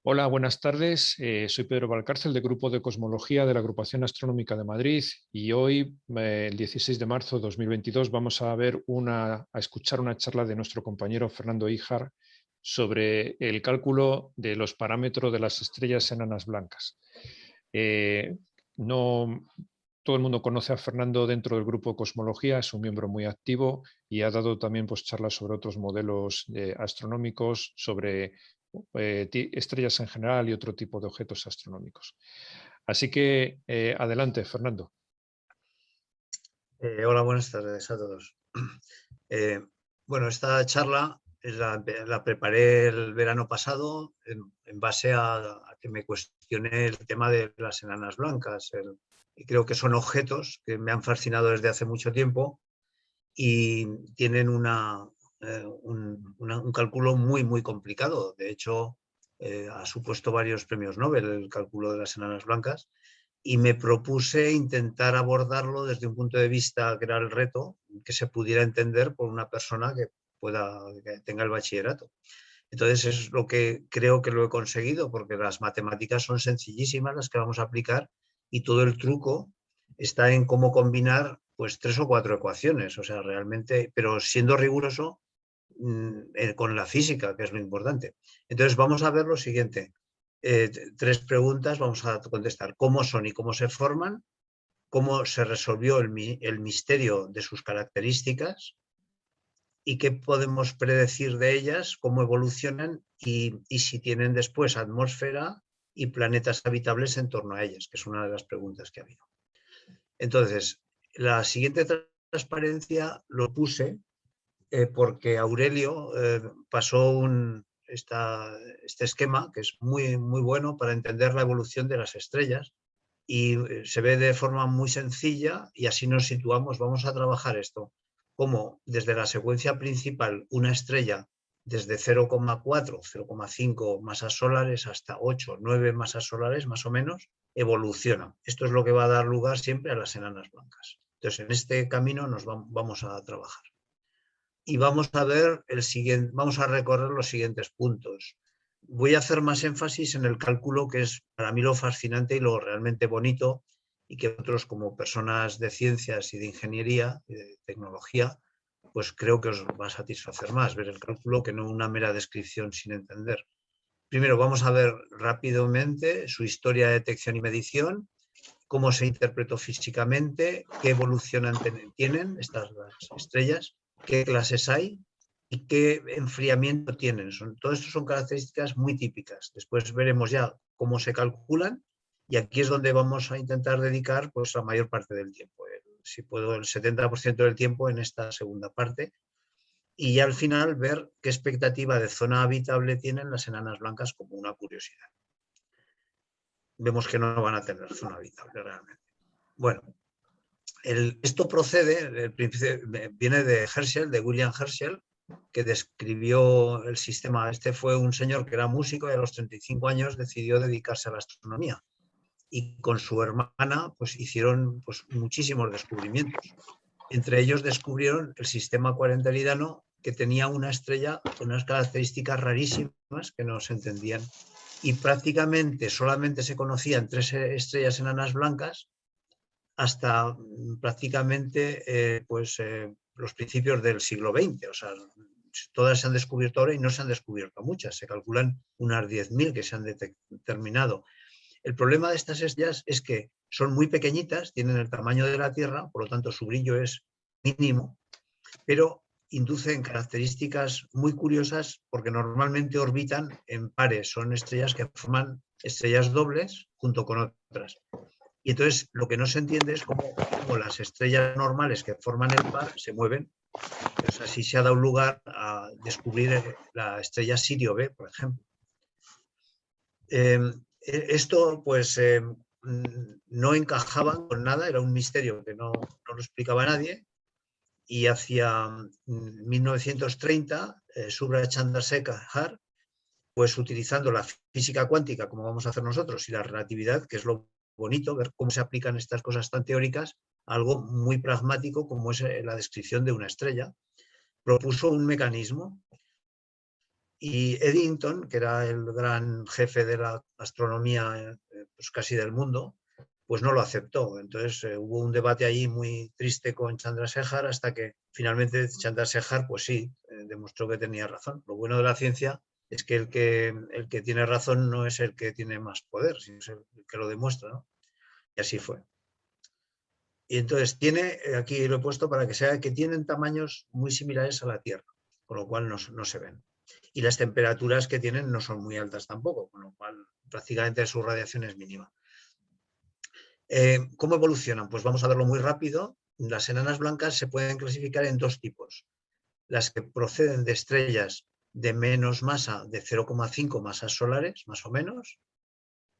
Hola, buenas tardes. Soy Pedro Valcárcel del Grupo de Cosmología de la Agrupación Astronómica de Madrid y hoy, el 16 de marzo de 2022, vamos a escuchar una charla de nuestro compañero Fernando Híjar sobre el cálculo de los parámetros de las estrellas enanas blancas. No todo el mundo conoce a Fernando dentro del Grupo Cosmología, es un miembro muy activo y ha dado también charlas sobre otros modelos astronómicos, sobre estrellas en general y otro tipo de objetos astronómicos. Así que adelante, Fernando. Hola, buenas tardes a todos. Eh, bueno, esta charla la preparé el verano pasado en base a que me cuestioné el tema de las enanas blancas. Y creo que son objetos que me han fascinado desde hace mucho tiempo y tienen un cálculo muy complicado. De hecho, ha supuesto varios premios Nobel el cálculo de las enanas blancas. Y me propuse intentar abordarlo desde un punto de vista que era el reto, que se pudiera entender por una persona que tenga el bachillerato. Entonces es lo que creo que lo he conseguido, porque las matemáticas son sencillísimas las que vamos a aplicar y todo el truco está en cómo combinar pues 3 o 4 ecuaciones, o sea, realmente, pero siendo riguroso con la física, que es lo importante. Entonces vamos a ver lo siguiente. 3 preguntas vamos a contestar: cómo son y cómo se forman, cómo se resolvió el misterio de sus características y qué podemos predecir de ellas, cómo evolucionan y si tienen después atmósfera y planetas habitables en torno a ellas, que es una de las preguntas que ha habido. Entonces, la siguiente transparencia lo puse porque Aurelio pasó este esquema que es muy bueno para entender la evolución de las estrellas y se ve de forma muy sencilla y así nos situamos. Vamos a trabajar esto como desde la secuencia principal una estrella desde 0,4, 0,5 masas solares hasta 8, 9 masas solares más o menos, evoluciona. Esto es lo que va a dar lugar siempre a las enanas blancas. Entonces, en este camino vamos a trabajar. Y vamos a ver vamos a recorrer los siguientes puntos. Voy a hacer más énfasis en el cálculo, que es para mí lo fascinante y lo realmente bonito, y que otros, como personas de ciencias y de ingeniería y de tecnología, pues creo que os va a satisfacer más ver el cálculo que no una mera descripción sin entender. Primero vamos a ver rápidamente su historia de detección y medición, cómo se interpretó físicamente, qué evolución tienen estas estrellas, qué clases hay y qué enfriamiento tienen. Todo esto son características muy típicas. Después veremos ya cómo se calculan y aquí es donde vamos a intentar dedicar pues, la mayor parte del tiempo. Si puedo, el 70% del tiempo en esta segunda parte. Y ya al final ver qué expectativa de zona habitable tienen las enanas blancas como una curiosidad. Vemos que no van a tener zona habitable realmente. Bueno, esto viene de Herschel, de William Herschel, que describió el sistema. Este fue un señor que era músico y a los 35 años decidió dedicarse a la astronomía. Y con su hermana pues, hicieron pues, muchísimos descubrimientos. Entre ellos descubrieron el sistema cuarentelidano, que tenía una estrella con unas características rarísimas que no se entendían. Y prácticamente solamente se conocían 3 estrellas enanas blancas hasta prácticamente los principios del siglo XX. O sea, todas se han descubierto ahora y no se han descubierto muchas. Se calculan unas 10.000 que se han determinado. El problema de estas estrellas es que son muy pequeñitas, tienen el tamaño de la Tierra, por lo tanto su brillo es mínimo, pero inducen características muy curiosas porque normalmente orbitan en pares. Son estrellas que forman estrellas dobles junto con otras. Y entonces lo que no se entiende es cómo las estrellas normales que forman el par se mueven. Entonces así se ha dado lugar a descubrir la estrella Sirio B, por ejemplo. Esto pues no encajaba con nada, era un misterio que no lo explicaba nadie. Y hacia 1930, Subra Chandrasekhar, pues utilizando la física cuántica, como vamos a hacer nosotros, y la relatividad, que es lo bonito, ver cómo se aplican estas cosas tan teóricas a algo muy pragmático como es la descripción de una estrella, propuso un mecanismo Y Eddington, que era el gran jefe de la astronomía pues casi del mundo, pues no lo aceptó. Entonces hubo un debate allí muy triste con Chandrasekhar hasta que finalmente Chandrasekhar, pues sí, demostró que tenía razón. Lo bueno de la ciencia es que el que tiene razón no es el que tiene más poder, sino es el que lo demuestra, ¿no? Y así fue. Y entonces tiene, aquí lo he puesto para que sea que tienen tamaños muy similares a la Tierra, con lo cual no se ven. Y las temperaturas que tienen no son muy altas tampoco, con lo cual prácticamente su radiación es mínima. ¿Cómo evolucionan? Pues vamos a verlo muy rápido. Las enanas blancas se pueden clasificar en dos tipos. Las que proceden de estrellas de menos masa, de 0,5 masas solares, más o menos.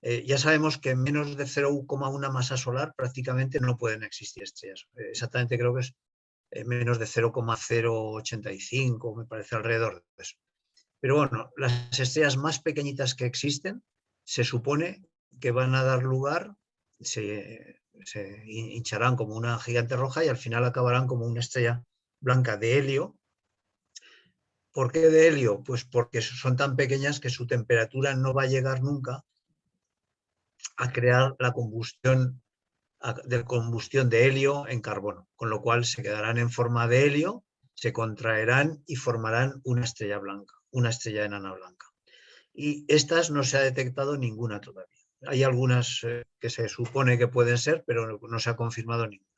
Ya sabemos que menos de 0,1 masa solar prácticamente no pueden existir estrellas. Exactamente creo que es menos de 0,085, me parece, alrededor de eso. Pero bueno, las estrellas más pequeñitas que existen se supone que van a dar lugar, se hincharán como una gigante roja y al final acabarán como una estrella blanca de helio. ¿Por qué de helio? Pues porque son tan pequeñas que su temperatura no va a llegar nunca a crear la combustión de helio en carbono, con lo cual se quedarán en forma de helio, se contraerán y formarán una estrella blanca, una estrella enana blanca. Y estas no se ha detectado ninguna todavía. Hay algunas que se supone que pueden ser, pero no se ha confirmado ninguna.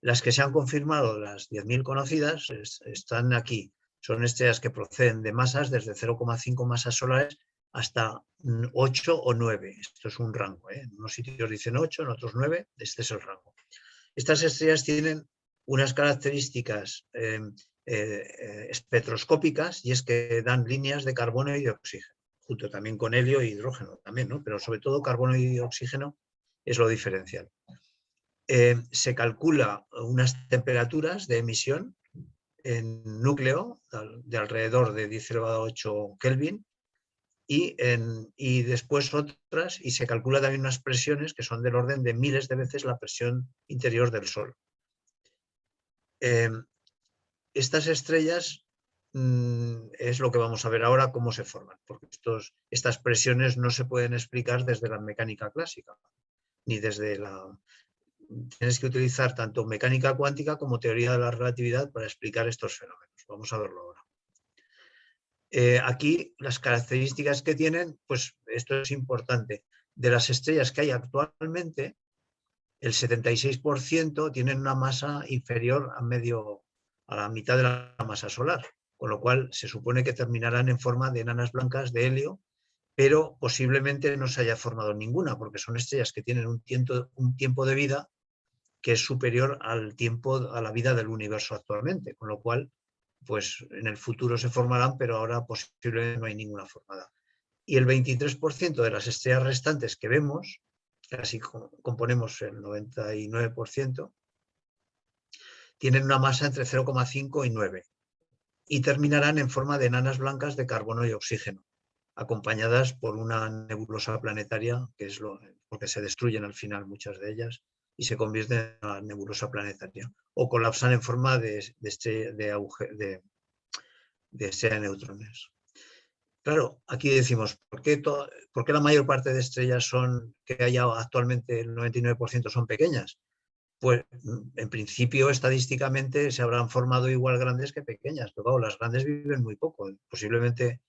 Las que se han confirmado, las 10.000 conocidas, están aquí. Son estrellas que proceden de masas desde 0,5 masas solares hasta 8 o 9. Esto es un rango. En unos sitios dicen 8, en otros 9. Este es el rango. Estas estrellas tienen unas características espectroscópicas y es que dan líneas de carbono y de oxígeno, junto también con helio e hidrógeno también, ¿no? Pero sobre todo carbono y oxígeno es lo diferencial. Se calcula unas temperaturas de emisión en núcleo de alrededor de 10⁸ Kelvin y después otras, y se calcula también unas presiones que son del orden de miles de veces la presión interior del Sol. Estas estrellas es lo que vamos a ver ahora cómo se forman, porque estas presiones no se pueden explicar desde la mecánica clásica, ni desde la... Tienes que utilizar tanto mecánica cuántica como teoría de la relatividad para explicar estos fenómenos. Vamos a verlo ahora. Aquí las características que tienen, pues esto es importante. De las estrellas que hay actualmente, el 76% tienen una masa inferior a la mitad de la masa solar, con lo cual se supone que terminarán en forma de enanas blancas de helio, pero posiblemente no se haya formado ninguna, porque son estrellas que tienen un tiempo de vida que es superior a la vida del universo actualmente, con lo cual, pues en el futuro se formarán, pero ahora posiblemente no hay ninguna formada. Y el 23% de las estrellas restantes que vemos, casi componemos el 99%, tienen una masa entre 0,5 y 9 y terminarán en forma de enanas blancas de carbono y oxígeno, acompañadas por una nebulosa planetaria, que es porque se destruyen al final muchas de ellas y se convierten en una nebulosa planetaria, o colapsan en forma de estrella de neutrones. Claro, aquí decimos, ¿por qué la mayor parte de estrellas que hay actualmente, el 99% son pequeñas? Pues en principio, estadísticamente, se habrán formado igual grandes que pequeñas, pero claro, las grandes viven muy poco. Posiblemente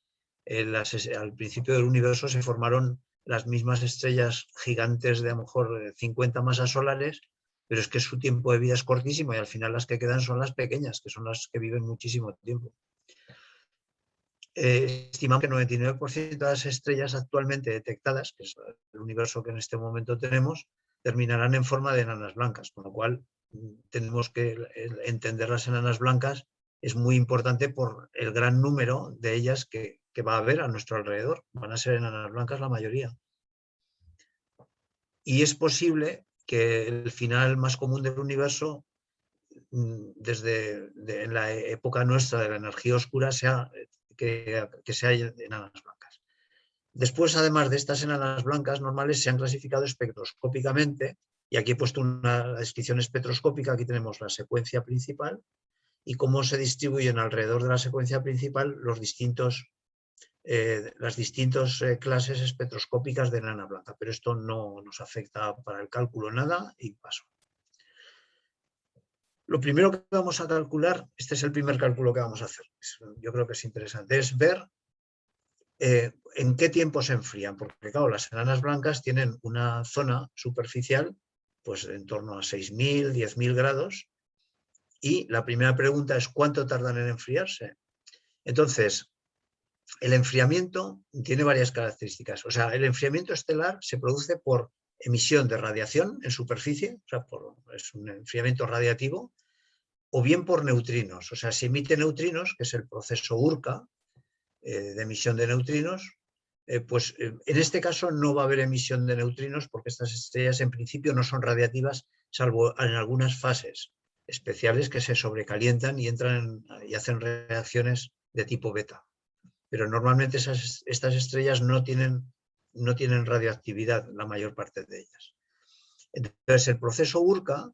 al principio del universo se formaron las mismas estrellas gigantes de a lo mejor 50 masas solares, pero es que su tiempo de vida es cortísimo y al final las que quedan son las pequeñas, que son las que viven muchísimo tiempo. Estimamos que el 99% de las estrellas actualmente detectadas, que es el universo que en este momento tenemos, terminarán en forma de enanas blancas, con lo cual tenemos que entender las enanas blancas es muy importante por el gran número de ellas que va a haber a nuestro alrededor. Van a ser enanas blancas la mayoría. Y es posible que el final más común del universo, en la época nuestra de la energía oscura, sea que sea enanas blancas. Después, además de estas enanas blancas normales, se han clasificado espectroscópicamente, y aquí he puesto una descripción espectroscópica. Aquí tenemos la secuencia principal y cómo se distribuyen alrededor de la secuencia principal los distintos las distintas clases espectroscópicas de enana blanca, pero esto no nos afecta para el cálculo nada y paso. Lo primero que vamos a calcular, este es el primer cálculo que vamos a hacer, yo creo que es interesante, es ver en qué tiempo se enfrían, porque claro, las enanas blancas tienen una zona superficial pues en torno a 6.000, 10.000 grados, y la primera pregunta es ¿cuánto tardan en enfriarse? Entonces, el enfriamiento tiene varias características. O sea, el enfriamiento estelar se produce por emisión de radiación en superficie, o sea, es un enfriamiento radiativo, o bien por neutrinos. O sea, se emite neutrinos, que es el proceso Urca de emisión de neutrinos, pues en este caso no va a haber emisión de neutrinos porque estas estrellas en principio no son radiativas, salvo en algunas fases especiales que se sobrecalientan y entran y hacen reacciones de tipo beta. Pero normalmente estas estrellas no tienen radioactividad, la mayor parte de ellas. Entonces, el proceso Urca,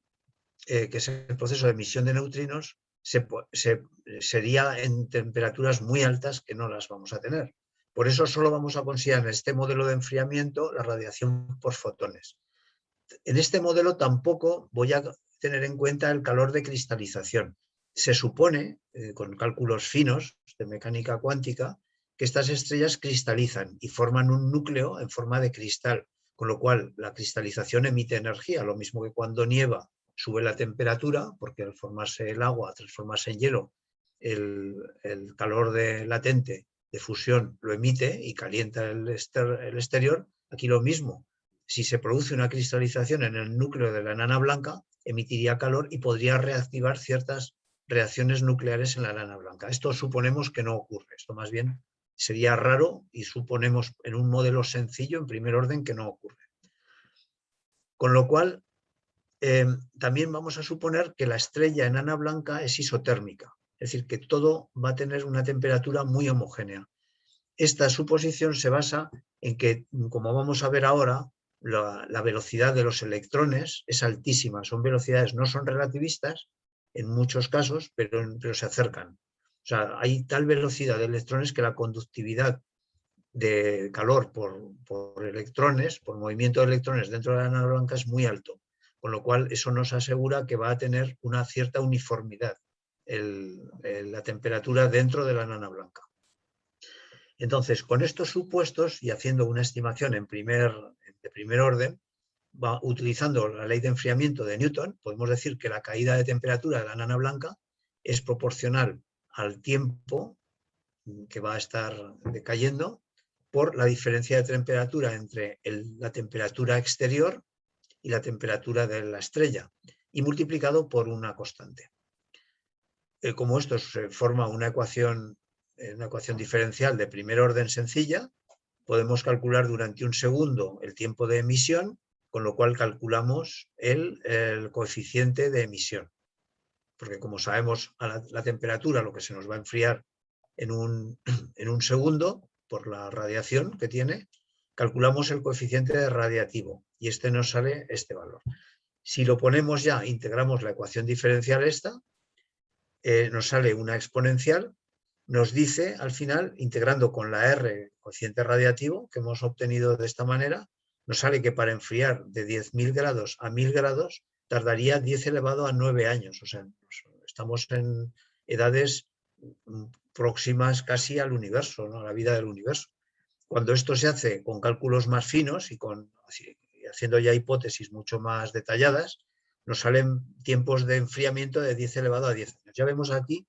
que es el proceso de emisión de neutrinos, sería en temperaturas muy altas que no las vamos a tener. Por eso solo vamos a considerar en este modelo de enfriamiento la radiación por fotones. En este modelo tampoco voy a tener en cuenta el calor de cristalización. Se supone, con cálculos finos de mecánica cuántica, que estas estrellas cristalizan y forman un núcleo en forma de cristal, con lo cual la cristalización emite energía, lo mismo que cuando nieva sube la temperatura, porque al formarse el agua, transformarse en hielo, el calor latente de fusión lo emite y calienta el exterior. Aquí lo mismo. Si se produce una cristalización en el núcleo de la enana blanca, emitiría calor y podría reactivar ciertas reacciones nucleares en la enana blanca. Esto suponemos que no ocurre. Esto más bien sería raro y suponemos en un modelo sencillo, en primer orden, que no ocurre. Con lo cual, también vamos a suponer que la estrella enana blanca es isotérmica, es decir, que todo va a tener una temperatura muy homogénea. Esta suposición se basa en que, como vamos a ver ahora, la velocidad de los electrones es altísima. Son velocidades, no son relativistas en muchos casos, pero se acercan. O sea, hay tal velocidad de electrones que la conductividad de calor por electrones, por movimiento de electrones dentro de la enana blanca es muy alto. Con lo cual, eso nos asegura que va a tener una cierta uniformidad la temperatura dentro de la enana blanca. Entonces, con estos supuestos y haciendo una estimación de primer orden, utilizando la ley de enfriamiento de Newton, podemos decir que la caída de temperatura de la enana blanca es proporcional al tiempo que va a estar decayendo por la diferencia de temperatura entre la temperatura exterior y la temperatura de la estrella, y multiplicado por una constante. Como esto se forma una ecuación diferencial de primer orden sencilla, podemos calcular durante un segundo el tiempo de emisión, con lo cual calculamos el coeficiente de emisión. Porque como sabemos a la temperatura lo que se nos va a enfriar en un segundo, por la radiación que tiene, calculamos el coeficiente de radiativo y este nos sale este valor. Si lo ponemos ya, integramos la ecuación diferencial esta, nos sale una exponencial, nos dice al final, integrando con la R, coeficiente radiativo, que hemos obtenido de esta manera, nos sale que para enfriar de 10.000 grados a 1.000 grados tardaría 10 elevado a 9 años. O sea, estamos en edades próximas casi al universo, ¿no? A la vida del universo. Cuando esto se hace con cálculos más finos y haciendo ya hipótesis mucho más detalladas, nos salen tiempos de enfriamiento de 10 elevado a 10 años. Ya vemos aquí,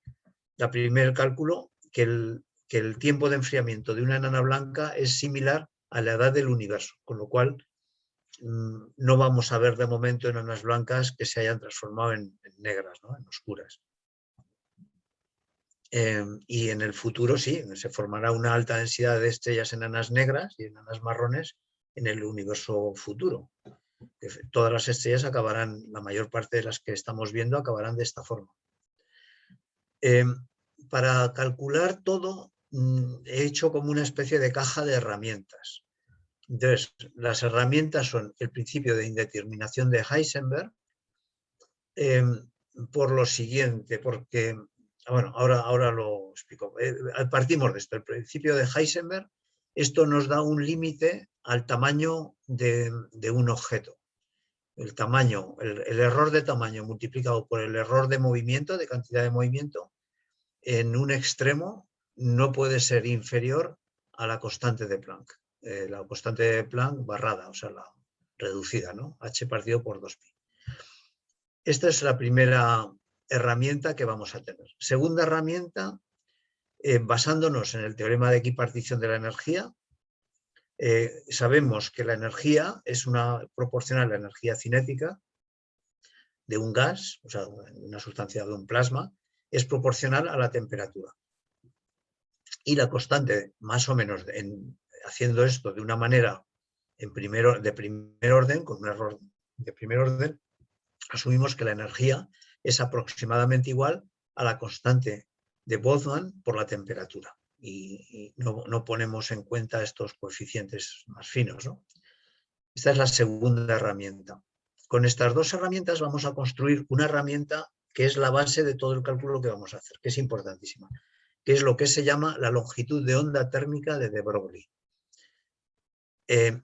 el primer cálculo, que el tiempo de enfriamiento de una enana blanca es similar a la edad del universo, con lo cual no vamos a ver de momento enanas blancas que se hayan transformado en negras, ¿no? En oscuras. Y en el futuro sí, se formará una alta densidad de estrellas enanas negras y enanas marrones en el universo futuro. Todas las estrellas acabarán, la mayor parte de las que estamos viendo acabarán de esta forma. Para calcular todo he hecho como una especie de caja de herramientas. Entonces, las herramientas son el principio de indeterminación de Heisenberg, por lo siguiente, porque Bueno, ahora lo explico. Partimos de esto. El principio de Heisenberg, esto nos da un límite al tamaño de un objeto. El tamaño, el error de tamaño multiplicado por el error de movimiento, de cantidad de movimiento, en un extremo no puede ser inferior a la constante de Planck. La constante de Planck barrada, o sea, la reducida, ¿no? H partido por 2pi. Esta es la primera herramienta que vamos a tener. Segunda herramienta, basándonos en el teorema de equipartición de la energía, sabemos que la energía es proporcional a la energía cinética de un gas, o sea, una sustancia de un plasma, es proporcional a la temperatura. Y la constante, más o menos, haciendo esto de una manera de primer orden, con un error de primer orden, asumimos que la energía es aproximadamente igual a la constante de Boltzmann por la temperatura. Y no ponemos en cuenta estos coeficientes más finos, ¿no? Esta es la segunda herramienta. Con estas dos herramientas vamos a construir una herramienta que es la base de todo el cálculo que vamos a hacer, que es importantísima, que es lo que se llama la longitud de onda térmica de de Broglie.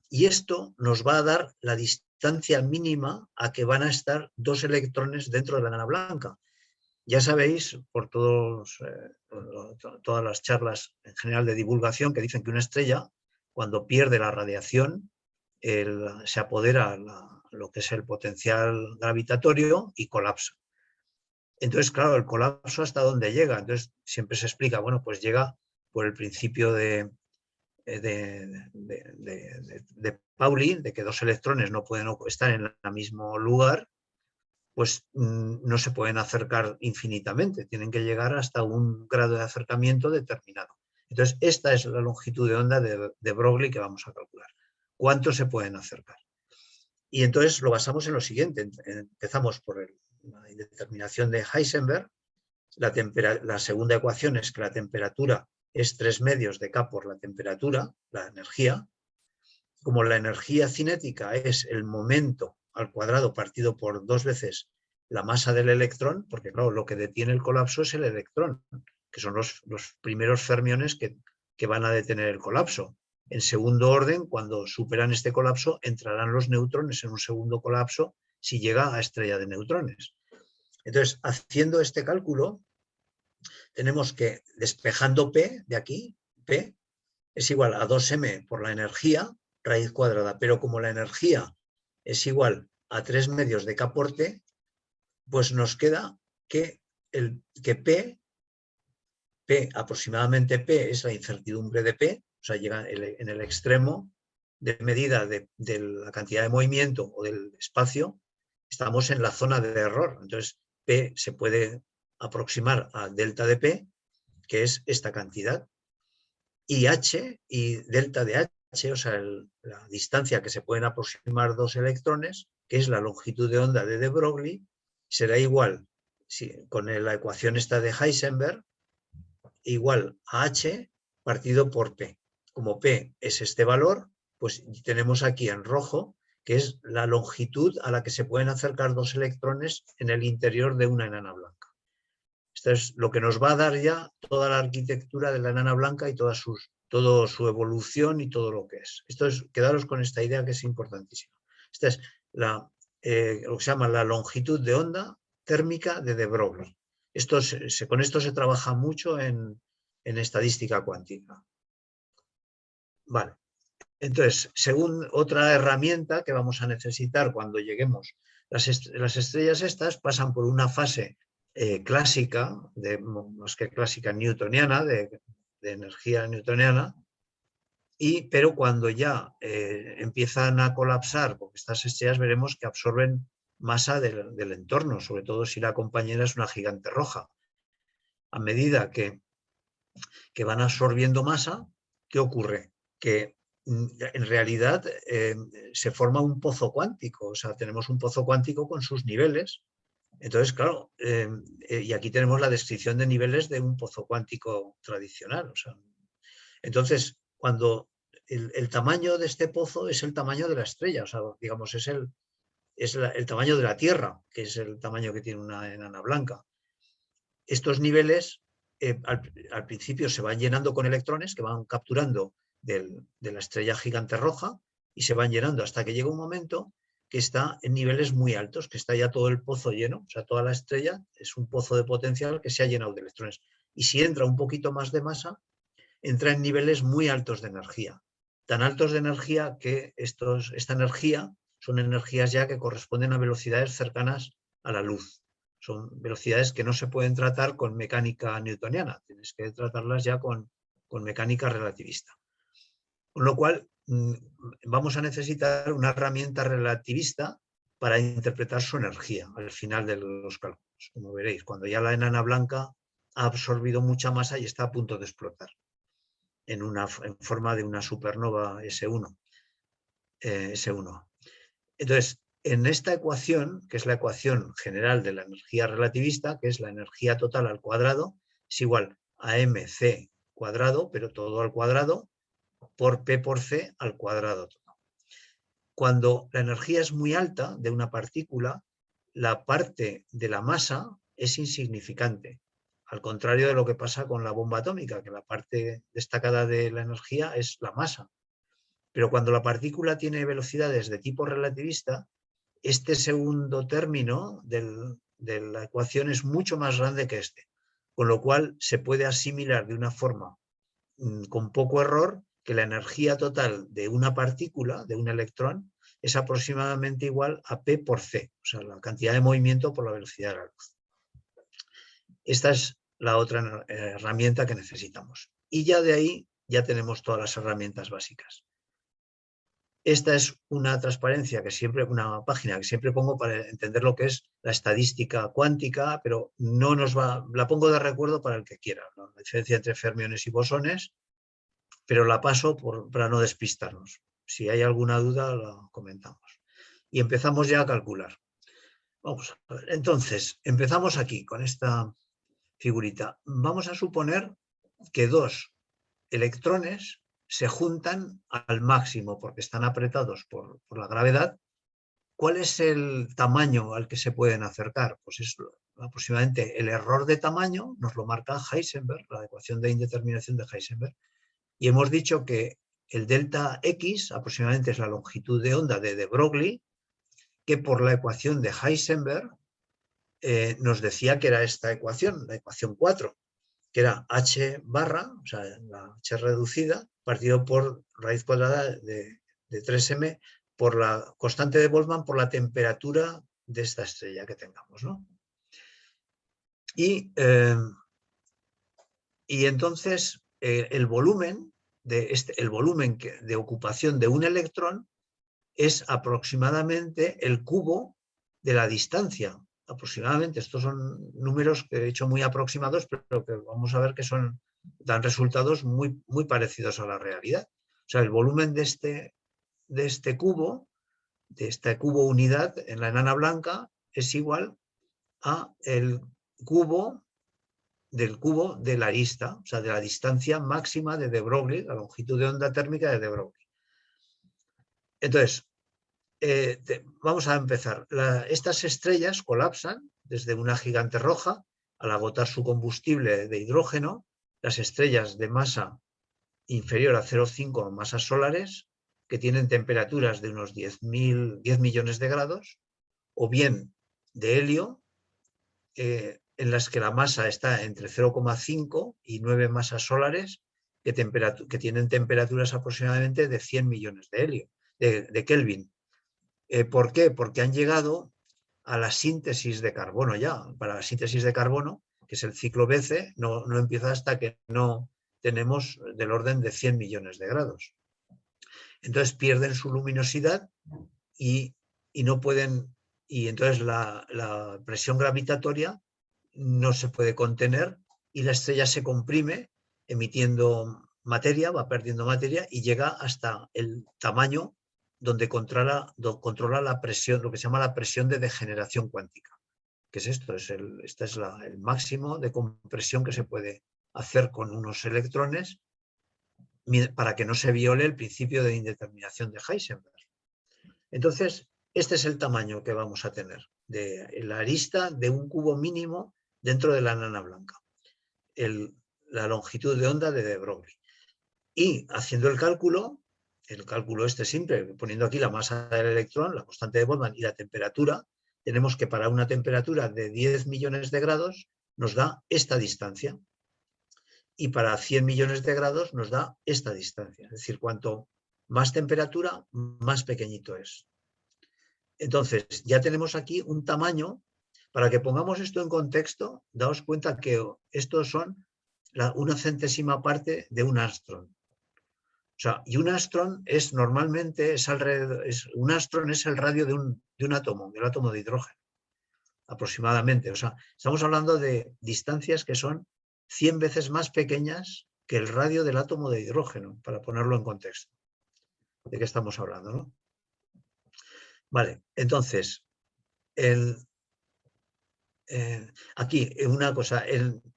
Y esto nos va a dar la distancia mínima a que van a estar dos electrones dentro de la enana blanca. Ya sabéis, por todas las charlas en general de divulgación, que dicen que una estrella, cuando pierde la radiación, se apodera lo que es el potencial gravitatorio y colapsa. Entonces, claro, el colapso ¿hasta dónde llega? Entonces, siempre se explica, bueno, pues llega por el principio de Pauli, de que dos electrones no pueden estar en el mismo lugar, pues no se pueden acercar infinitamente, tienen que llegar hasta un grado de acercamiento determinado. Entonces, esta es la longitud de onda de Broglie que vamos a calcular. ¿Cuánto se pueden acercar? Y entonces lo basamos en lo siguiente. Empezamos por la determinación de Heisenberg. La segunda ecuación es que la temperatura es 3/2 de K por la temperatura, la energía. Como la energía cinética es el momento al cuadrado partido por 2 veces la masa del electrón, porque claro, lo que detiene el colapso es el electrón, que son los primeros fermiones que van a detener el colapso. En segundo orden, cuando superan este colapso, entrarán los neutrones en un segundo colapso si llega a estrella de neutrones. Entonces, haciendo este cálculo, tenemos que, despejando P de aquí, P es igual a 2m por la energía, raíz cuadrada, pero como la energía es igual a 3/2 de K por T, pues nos queda que P, aproximadamente P es la incertidumbre de P, o sea, llega en el extremo de medida de la cantidad de movimiento o del espacio, estamos en la zona de error. Entonces, P se puede aproximar a delta de P, que es esta cantidad, y H y delta de H, o sea, la distancia que se pueden aproximar dos electrones, que es la longitud de onda de de Broglie, será igual, con la ecuación esta de Heisenberg, igual a H partido por P. Como P es este valor, pues tenemos aquí en rojo, que es la longitud a la que se pueden acercar dos electrones en el interior de una enana blanca. Esto es lo que nos va a dar ya toda la arquitectura de la enana blanca y toda su evolución y todo lo que es. Quedaros con esta idea que es importantísima. Esta es lo que se llama la longitud de onda térmica de de Broglie. Con esto se trabaja mucho en estadística cuántica. Vale. Entonces, según otra herramienta que vamos a necesitar cuando lleguemos, las estrellas estas pasan por una fase clásica, más que clásica newtoniana, de energía newtoniana, pero cuando ya empiezan a colapsar, porque estas estrellas veremos que absorben masa del entorno, sobre todo si la compañera es una gigante roja. A medida que van absorbiendo masa, ¿qué ocurre? Que en realidad se forma un pozo cuántico, o sea, tenemos un pozo cuántico con sus niveles. Entonces, claro, y aquí tenemos la descripción de niveles de un pozo cuántico tradicional. O sea, entonces, cuando el tamaño de este pozo es el tamaño de la estrella, o sea, digamos, es el tamaño de la Tierra, que es el tamaño que tiene una enana blanca. estos niveles al principio se van llenando con electrones que van capturando de la estrella gigante roja y se van llenando hasta que llega un momento que está en niveles muy altos, que está ya todo el pozo lleno, o sea, toda la estrella es un pozo de potencial que se ha llenado de electrones. Y si entra un poquito más de masa, entra en niveles muy altos de energía. Tan altos de energía que esta energía son energías ya que corresponden a velocidades cercanas a la luz. Son velocidades que no se pueden tratar con mecánica newtoniana, tienes que tratarlas ya con mecánica relativista. Con lo cual, vamos a necesitar una herramienta relativista para interpretar su energía al final de los cálculos. Como veréis, cuando ya la enana blanca ha absorbido mucha masa y está a punto de explotar en forma de una supernova S1. Entonces, en esta ecuación, que es la ecuación general de la energía relativista, que es la energía total al cuadrado, es igual a mc cuadrado, pero todo al cuadrado, por P por C al cuadrado. Cuando la energía es muy alta de una partícula, la parte de la masa es insignificante. Al contrario de lo que pasa con la bomba atómica, que la parte destacada de la energía es la masa. Pero cuando la partícula tiene velocidades de tipo relativista, este segundo término de la ecuación es mucho más grande que este, con lo cual se puede asimilar de una forma con poco error que la energía total de una partícula, de un electrón, es aproximadamente igual a P por C, o sea, la cantidad de movimiento por la velocidad de la luz. Esta es la otra herramienta que necesitamos. Y ya de ahí ya tenemos todas las herramientas básicas. Esta es una transparencia una página que siempre pongo para entender lo que es la estadística cuántica, pero no la pongo de recuerdo para el que quiera, ¿no? La diferencia entre fermiones y bosones, pero la paso para no despistarnos. Si hay alguna duda, la comentamos. Y empezamos ya a calcular. Vamos a ver. Entonces, empezamos aquí con esta figurita. Vamos a suponer que dos electrones se juntan al máximo porque están apretados por la gravedad. ¿Cuál es el tamaño al que se pueden acercar? Pues es aproximadamente el error de tamaño, nos lo marca Heisenberg, la ecuación de indeterminación de Heisenberg, y hemos dicho que el delta X aproximadamente es la longitud de onda de de Broglie, que por la ecuación de Heisenberg nos decía que era esta ecuación, la ecuación 4, que era h barra, o sea, la h reducida, partido por raíz cuadrada de 3m por la constante de Boltzmann por la temperatura de esta estrella que tengamos, ¿no? Y entonces el volumen de ocupación de un electrón es aproximadamente el cubo de la distancia. Aproximadamente, estos son números que he hecho muy aproximados, pero que vamos a ver que dan resultados muy, muy parecidos a la realidad. O sea, el volumen de este cubo, de esta cubo unidad en la enana blanca, es igual a el cubo del cubo de la arista, o sea, de la distancia máxima de de Broglie, la longitud de onda térmica de de Broglie. Entonces, vamos a empezar. Estas estrellas colapsan desde una gigante roja al agotar su combustible de hidrógeno. Las estrellas de masa inferior a 0,5 masas solares, que tienen temperaturas de unos 10 millones de grados, o bien de helio, en las que la masa está entre 0,5 y 9 masas solares, que tienen temperaturas aproximadamente de 100 millones de helio, de Kelvin. ¿Por qué? Porque han llegado a la síntesis de carbono ya. Para la síntesis de carbono, que es el ciclo BC, no empieza hasta que no tenemos del orden de 100 millones de grados. Entonces pierden su luminosidad y no pueden, y entonces la presión gravitatoria no se puede contener y la estrella se comprime emitiendo materia, va perdiendo materia y llega hasta el tamaño donde controla la presión, lo que se llama la presión de degeneración cuántica. ¿Qué es esto? Este es el máximo de compresión que se puede hacer con unos electrones para que no se viole el principio de indeterminación de Heisenberg. Entonces, este es el tamaño que vamos a tener de la arista de un cubo mínimo dentro de la enana blanca, la longitud de onda de de Broglie. Y haciendo el cálculo este simple, poniendo aquí la masa del electrón, la constante de Boltzmann y la temperatura, tenemos que para una temperatura de 10 millones de grados nos da esta distancia. Y para 100 millones de grados nos da esta distancia. Es decir, cuanto más temperatura, más pequeñito es. Entonces, ya tenemos aquí un tamaño. Para que pongamos esto en contexto, daos cuenta que estos son una centésima parte de un ángstrom. O sea, y un ángstrom es normalmente, un ángstrom es el radio de un átomo, del átomo de hidrógeno, aproximadamente. O sea, estamos hablando de distancias que son 100 veces más pequeñas que el radio del átomo de hidrógeno, para ponerlo en contexto. ¿De qué estamos hablando, no? Vale, entonces, aquí una cosa,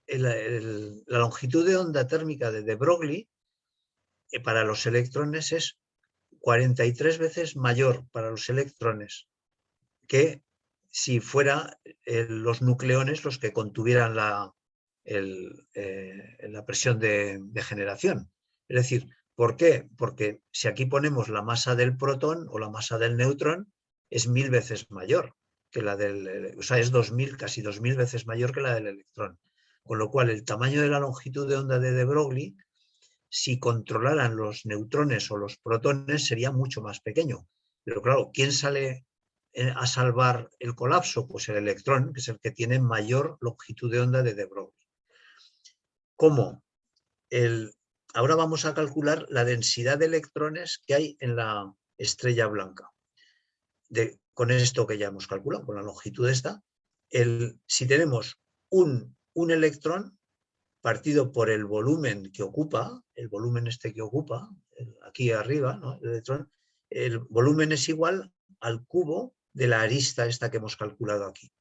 la longitud de onda térmica de de Broglie para los electrones es 43 veces mayor para los electrones que si fueran los nucleones los que contuvieran la presión de generación. Es decir, ¿por qué? Porque si aquí ponemos la masa del protón o la masa del neutrón, es 1000 veces mayor que la del, o sea, es 2000, casi 2000 veces mayor que la del electrón. Con lo cual, el tamaño de la longitud de onda de de Broglie, si controlaran los neutrones o los protones, sería mucho más pequeño. Pero claro, ¿quién sale a salvar el colapso? Pues el electrón, que es el que tiene mayor longitud de onda de de Broglie. ¿Cómo? Ahora vamos a calcular la densidad de electrones que hay en la estrella blanca. Con esto que ya hemos calculado, con la longitud esta, si tenemos un electrón partido por el volumen que ocupa, el volumen este que ocupa, aquí arriba, ¿no? El electrón, el volumen es igual al cubo de la arista esta que hemos calculado aquí.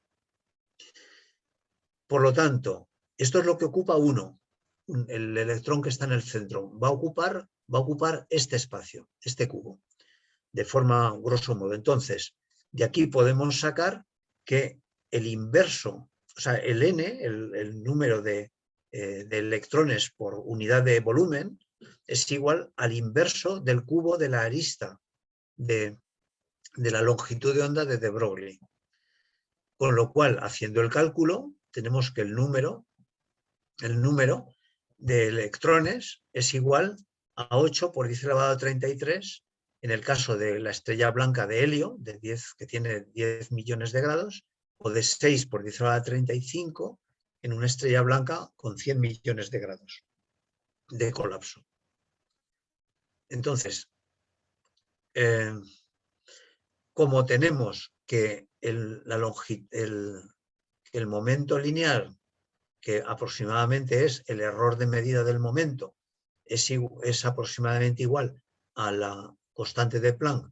Por lo tanto, esto es lo que ocupa uno, el electrón que está en el centro. Va a ocupar este espacio, este cubo, de forma grosso modo. Entonces, de aquí podemos sacar que el inverso, o sea, el n, el número de electrones por unidad de volumen, es igual al inverso del cubo de la arista de la longitud de onda de de Broglie. Con lo cual, haciendo el cálculo, tenemos que el número de electrones es igual a 8 por 10 elevado a 33, en el caso de la estrella blanca de helio, de 10, que tiene 10 millones de grados, o de 6 por 10 elevado a 35, en una estrella blanca con 100 millones de grados de colapso. Entonces, como tenemos que el momento lineal, que aproximadamente es el error de medida del momento, es aproximadamente igual a la constante de Planck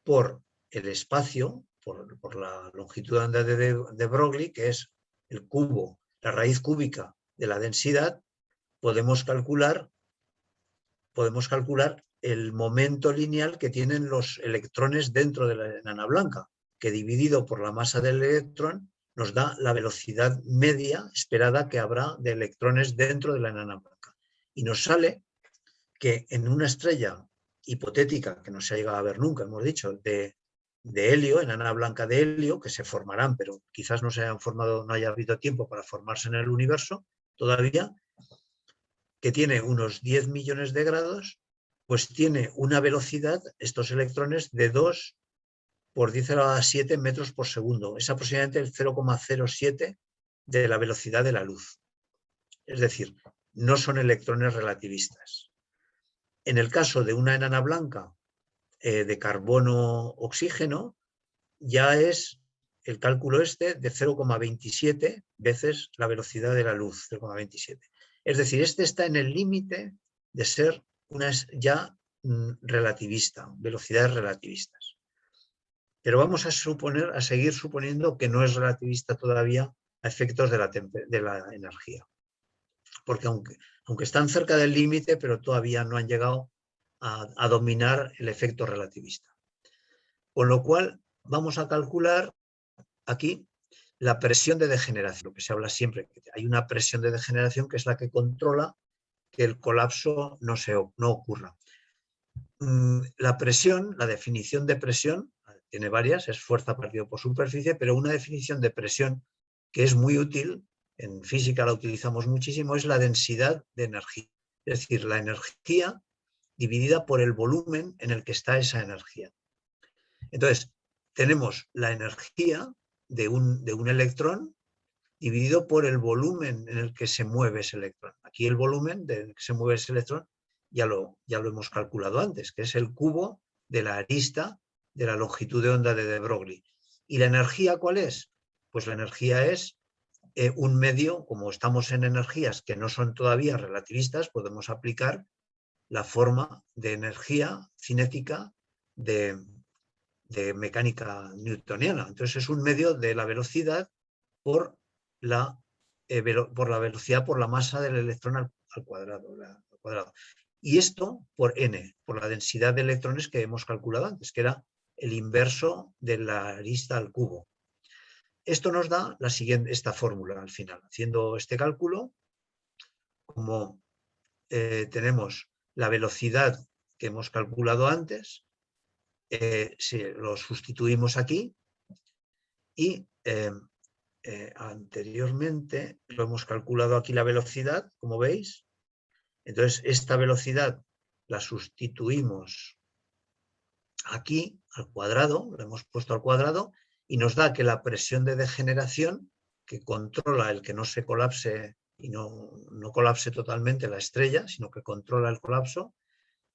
por el espacio, por la longitud de onda de Broglie, que es el cubo, la raíz cúbica de la densidad, podemos calcular el momento lineal que tienen los electrones dentro de la enana blanca, que dividido por la masa del electrón nos da la velocidad media esperada que habrá de electrones dentro de la enana blanca. Y nos sale que en una estrella hipotética, que no se ha llegado a ver nunca, hemos dicho, de helio, enana blanca de helio, que se formarán, pero quizás no se hayan formado, no haya habido tiempo para formarse en el universo todavía, que tiene unos 10 millones de grados, pues tiene una velocidad, estos electrones, de 2 por 10 a la 7 metros por segundo. Es aproximadamente el 0,07 de la velocidad de la luz. Es decir, no son electrones relativistas. En el caso de una enana blanca de carbono-oxígeno, ya es el cálculo este de 0,27 veces la velocidad de la luz, 0,27. Es decir, este está en el límite de ser ya relativista, velocidades relativistas. Pero vamos a seguir suponiendo que no es relativista todavía a efectos de la energía. Porque aunque están cerca del límite, pero todavía no han llegado a dominar el efecto relativista. Con lo cual, vamos a calcular aquí la presión de degeneración, lo que se habla siempre, que hay una presión de degeneración que es la que controla que el colapso no ocurra. La presión, la definición de presión, tiene varias, es fuerza partido por superficie, pero una definición de presión que es muy útil, en física la utilizamos muchísimo, es la densidad de energía. Es decir, la energía dividida por el volumen en el que está esa energía. Entonces, tenemos la energía de un electrón dividido por el volumen en el que se mueve ese electrón. Aquí el volumen en el que se mueve ese electrón ya lo hemos calculado antes, que es el cubo de la arista de la longitud de onda de de Broglie. ¿Y la energía cuál es? Pues la energía es un medio, como estamos en energías que no son todavía relativistas, podemos aplicar la forma de energía cinética de mecánica newtoniana. Entonces es un medio de la velocidad por la velocidad por la masa del electrón al cuadrado. Y esto por n, por la densidad de electrones que hemos calculado antes, que era el inverso de la arista al cubo. Esto nos da esta fórmula al final. Haciendo este cálculo, como tenemos la velocidad que hemos calculado antes, si lo sustituimos aquí y anteriormente lo hemos calculado aquí la velocidad, como veis. Entonces esta velocidad la sustituimos aquí al cuadrado, lo hemos puesto al cuadrado y nos da que la presión de degeneración que controla el que no se colapse y no colapse totalmente la estrella, sino que controla el colapso,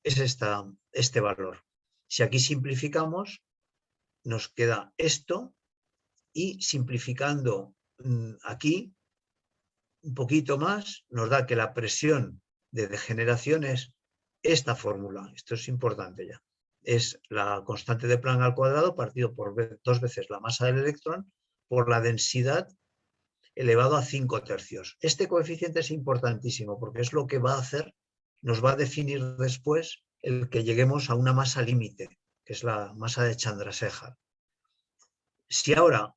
es este valor. Si aquí simplificamos, nos queda esto y simplificando aquí un poquito más, nos da que la presión de degeneración es esta fórmula. Esto es importante ya. Es la constante de Planck al cuadrado partido por 2 veces la masa del electrón por la densidad elevado a 5 tercios. Este coeficiente es importantísimo porque es lo que va a hacer, nos va a definir después el que lleguemos a una masa límite, que es la masa de Chandrasekhar. Si ahora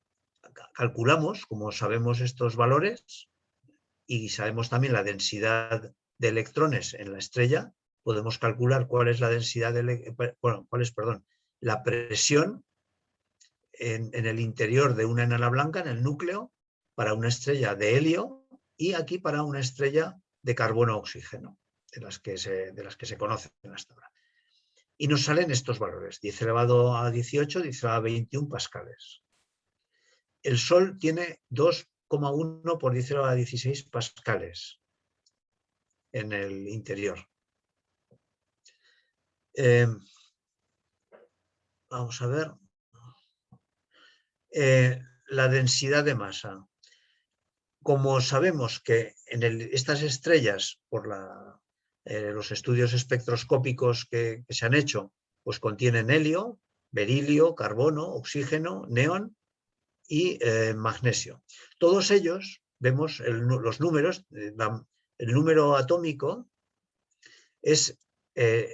calculamos, como sabemos estos valores, y sabemos también la densidad de electrones en la estrella, podemos calcular cuál es la densidad la presión en el interior de una enana blanca, en el núcleo, para una estrella de helio y aquí para una estrella de carbono-oxígeno, de las que se conocen hasta ahora. Y nos salen estos valores, 10 elevado a 18, 10 elevado a 21 pascales. El Sol tiene 2,1 por 10 elevado a 16 pascales en el interior. Vamos a ver. La densidad de masa. Como sabemos que en estas estrellas, por los estudios espectroscópicos que se han hecho, pues contienen helio, berilio, carbono, oxígeno, neón y magnesio. Todos ellos, vemos los números, el número atómico es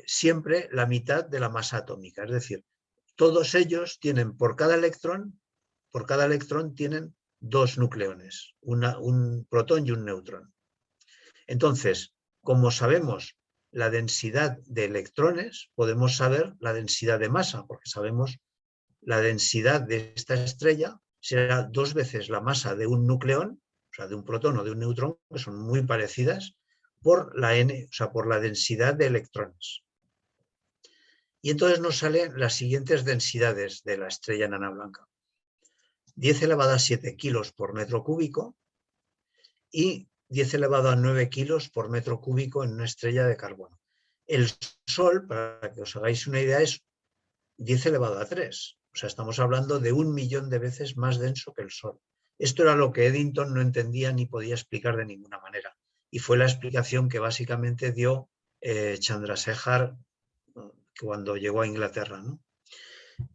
siempre la mitad de la masa atómica, es decir, todos ellos tienen por cada electrón tienen 2 nucleones, un protón y un neutrón. Entonces, como sabemos la densidad de electrones, podemos saber la densidad de masa, porque sabemos la densidad de esta estrella será 2 veces la masa de un nucleón, o sea, de un protón o de un neutrón, que son muy parecidas, por la n, o sea, por la densidad de electrones. Y entonces nos salen las siguientes densidades de la estrella enana blanca. 10 elevado a 7 kilos por metro cúbico y 10 elevado a 9 kilos por metro cúbico en una estrella de carbono. El Sol, para que os hagáis una idea, es 10 elevado a 3. O sea, estamos hablando de 1 millón de veces más denso que el Sol. Esto era lo que Eddington no entendía ni podía explicar de ninguna manera. Y fue la explicación que básicamente dio Chandrasekhar cuando llegó a Inglaterra, ¿no?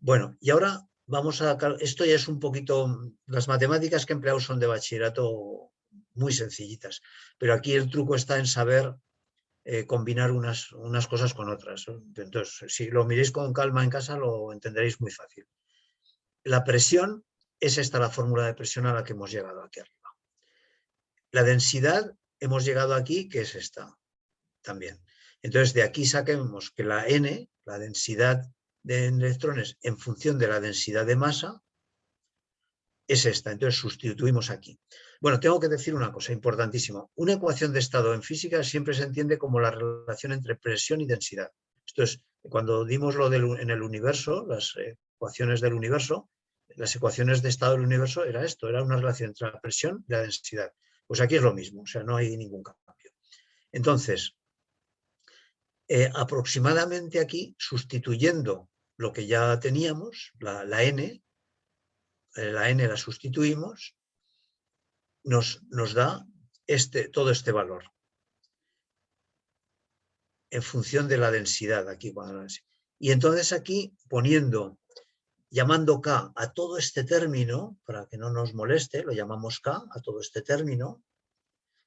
Bueno, y ahora vamos a... Esto ya es un poquito... Las matemáticas que he empleado son de bachillerato muy sencillitas, pero aquí el truco está en saber combinar unas cosas con otras. Entonces, si lo miréis con calma en casa, lo entenderéis muy fácil. La presión es esta la fórmula de presión a la que hemos llegado aquí arriba. La densidad hemos llegado aquí, que es esta también. Entonces, de aquí saquemos que la N, la densidad de electrones en función de la densidad de masa, es esta. Entonces, sustituimos aquí. Bueno, tengo que decir una cosa importantísima. Una ecuación de estado en física siempre se entiende como la relación entre presión y densidad. Esto es, cuando dimos lo en el universo, las ecuaciones del universo, las ecuaciones de estado del universo era esto, era una relación entre la presión y la densidad. Pues aquí es lo mismo, o sea, no hay ningún cambio. Entonces, aproximadamente aquí, sustituyendo lo que ya teníamos, la N la sustituimos, nos da todo este valor en función de la densidad aquí. Y entonces aquí llamando K a todo este término, para que no nos moleste, lo llamamos K a todo este término,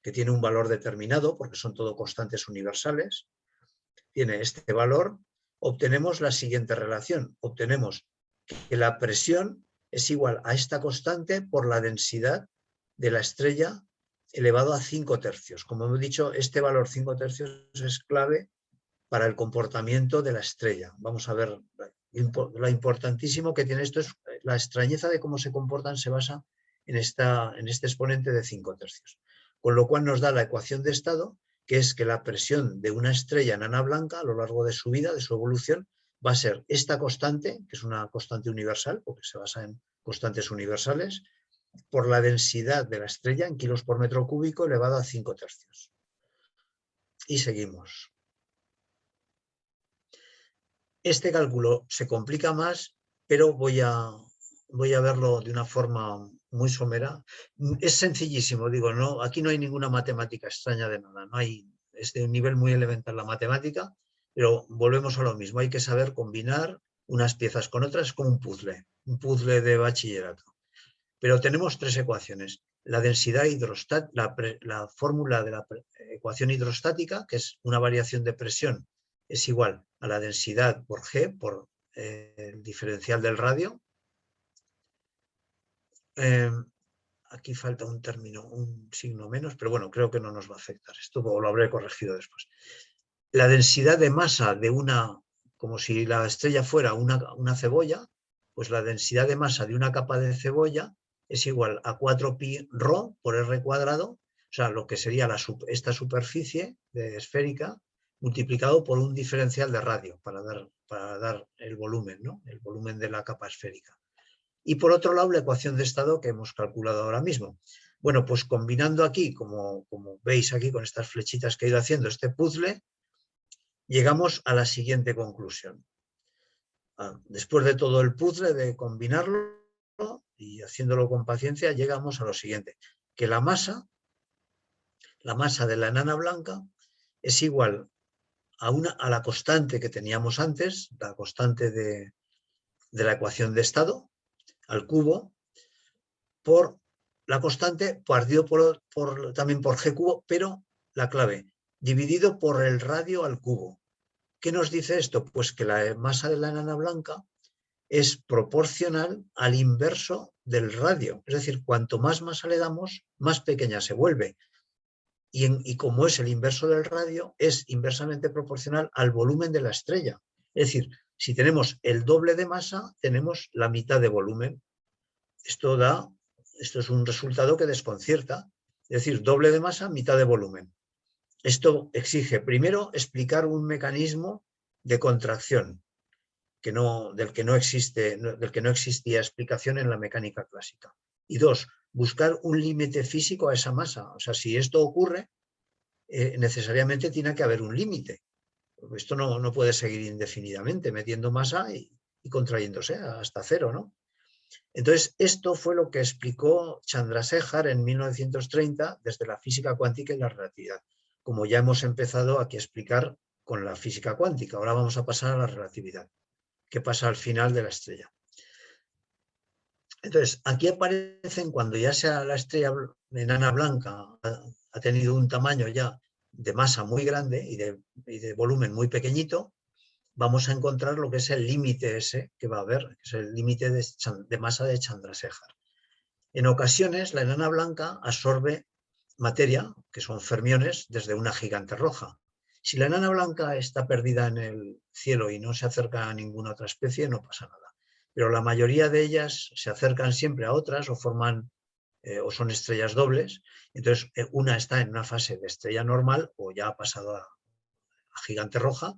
que tiene un valor determinado, porque son todo constantes universales, tiene este valor, obtenemos la siguiente relación. Obtenemos que la presión es igual a esta constante por la densidad de la estrella elevado a 5 tercios. Como hemos dicho, este valor 5 tercios es clave para el comportamiento de la estrella. Vamos a ver, lo importantísimo que tiene esto es la extrañeza de cómo se comportan, se basa en este exponente de 5 tercios. Con lo cual nos da la ecuación de estado, que es que la presión de una estrella enana blanca a lo largo de su vida, de su evolución, va a ser esta constante, que es una constante universal, porque se basa en constantes universales, por la densidad de la estrella en kilos por metro cúbico elevado a 5 tercios. Y seguimos. Este cálculo se complica más, pero voy a verlo de una forma muy somera. Es sencillísimo, digo, no, aquí no hay ninguna matemática extraña de nada, es de un nivel muy elemental la matemática, pero volvemos a lo mismo, hay que saber combinar unas piezas con otras, es como un puzzle de bachillerato. Pero tenemos 3 ecuaciones. La densidad hidrostática, la fórmula de la ecuación hidrostática, que es una variación de presión, es igual a la densidad por G, por el diferencial del radio. Aquí falta un término, un signo menos, pero bueno, creo que no nos va a afectar. Esto lo habré corregido después. La densidad de masa de como si la estrella fuera una cebolla, pues la densidad de masa de una capa de cebolla es igual a 4pi ρ por r cuadrado, o sea, lo que sería esta superficie esférica, multiplicado por un diferencial de radio, para dar el volumen, ¿no? El volumen de la capa esférica. Y por otro lado, la ecuación de estado que hemos calculado ahora mismo. Bueno, pues combinando aquí, como veis aquí con estas flechitas que he ido haciendo, este puzzle, llegamos a la siguiente conclusión. Después de todo el puzzle de combinarlo y haciéndolo con paciencia, llegamos a lo siguiente, que la masa de la enana blanca es igual a la constante que teníamos antes, la constante de la ecuación de estado, al cubo, por la constante partido también por g cubo, pero la clave, dividido por el radio al cubo. ¿Qué nos dice esto? Pues que la masa de la enana blanca es proporcional al inverso del radio. Es decir, cuanto más masa le damos, más pequeña se vuelve. Y como es el inverso del radio, es inversamente proporcional al volumen de la estrella. Es decir, si tenemos el doble de masa, tenemos la mitad de volumen. Esto es un resultado que desconcierta. Es decir, doble de masa, mitad de volumen. Esto exige, primero, explicar un mecanismo de contracción del que no existía explicación en la mecánica clásica. Y 2, buscar un límite físico a esa masa. O sea, si esto ocurre, necesariamente tiene que haber un límite. Esto no puede seguir indefinidamente metiendo masa y contrayéndose hasta cero, ¿no? Entonces, esto fue lo que explicó Chandrasekhar en 1930 desde la física cuántica y la relatividad, como ya hemos empezado aquí a explicar con la física cuántica. Ahora vamos a pasar a la relatividad, que pasa al final de la estrella. Entonces, aquí aparecen, cuando ya sea la estrella enana blanca, ha tenido un tamaño ya de masa muy grande y de volumen muy pequeñito, vamos a encontrar lo que es el límite ese que va a haber, que es el límite de masa de Chandrasekhar. En ocasiones, la enana blanca absorbe materia, que son fermiones, desde una gigante roja. Si la enana blanca está perdida en el cielo y no se acerca a ninguna otra especie, no pasa nada. Pero la mayoría de ellas se acercan siempre a otras o forman o son estrellas dobles. Entonces, una está en una fase de estrella normal o ya ha pasado a gigante roja,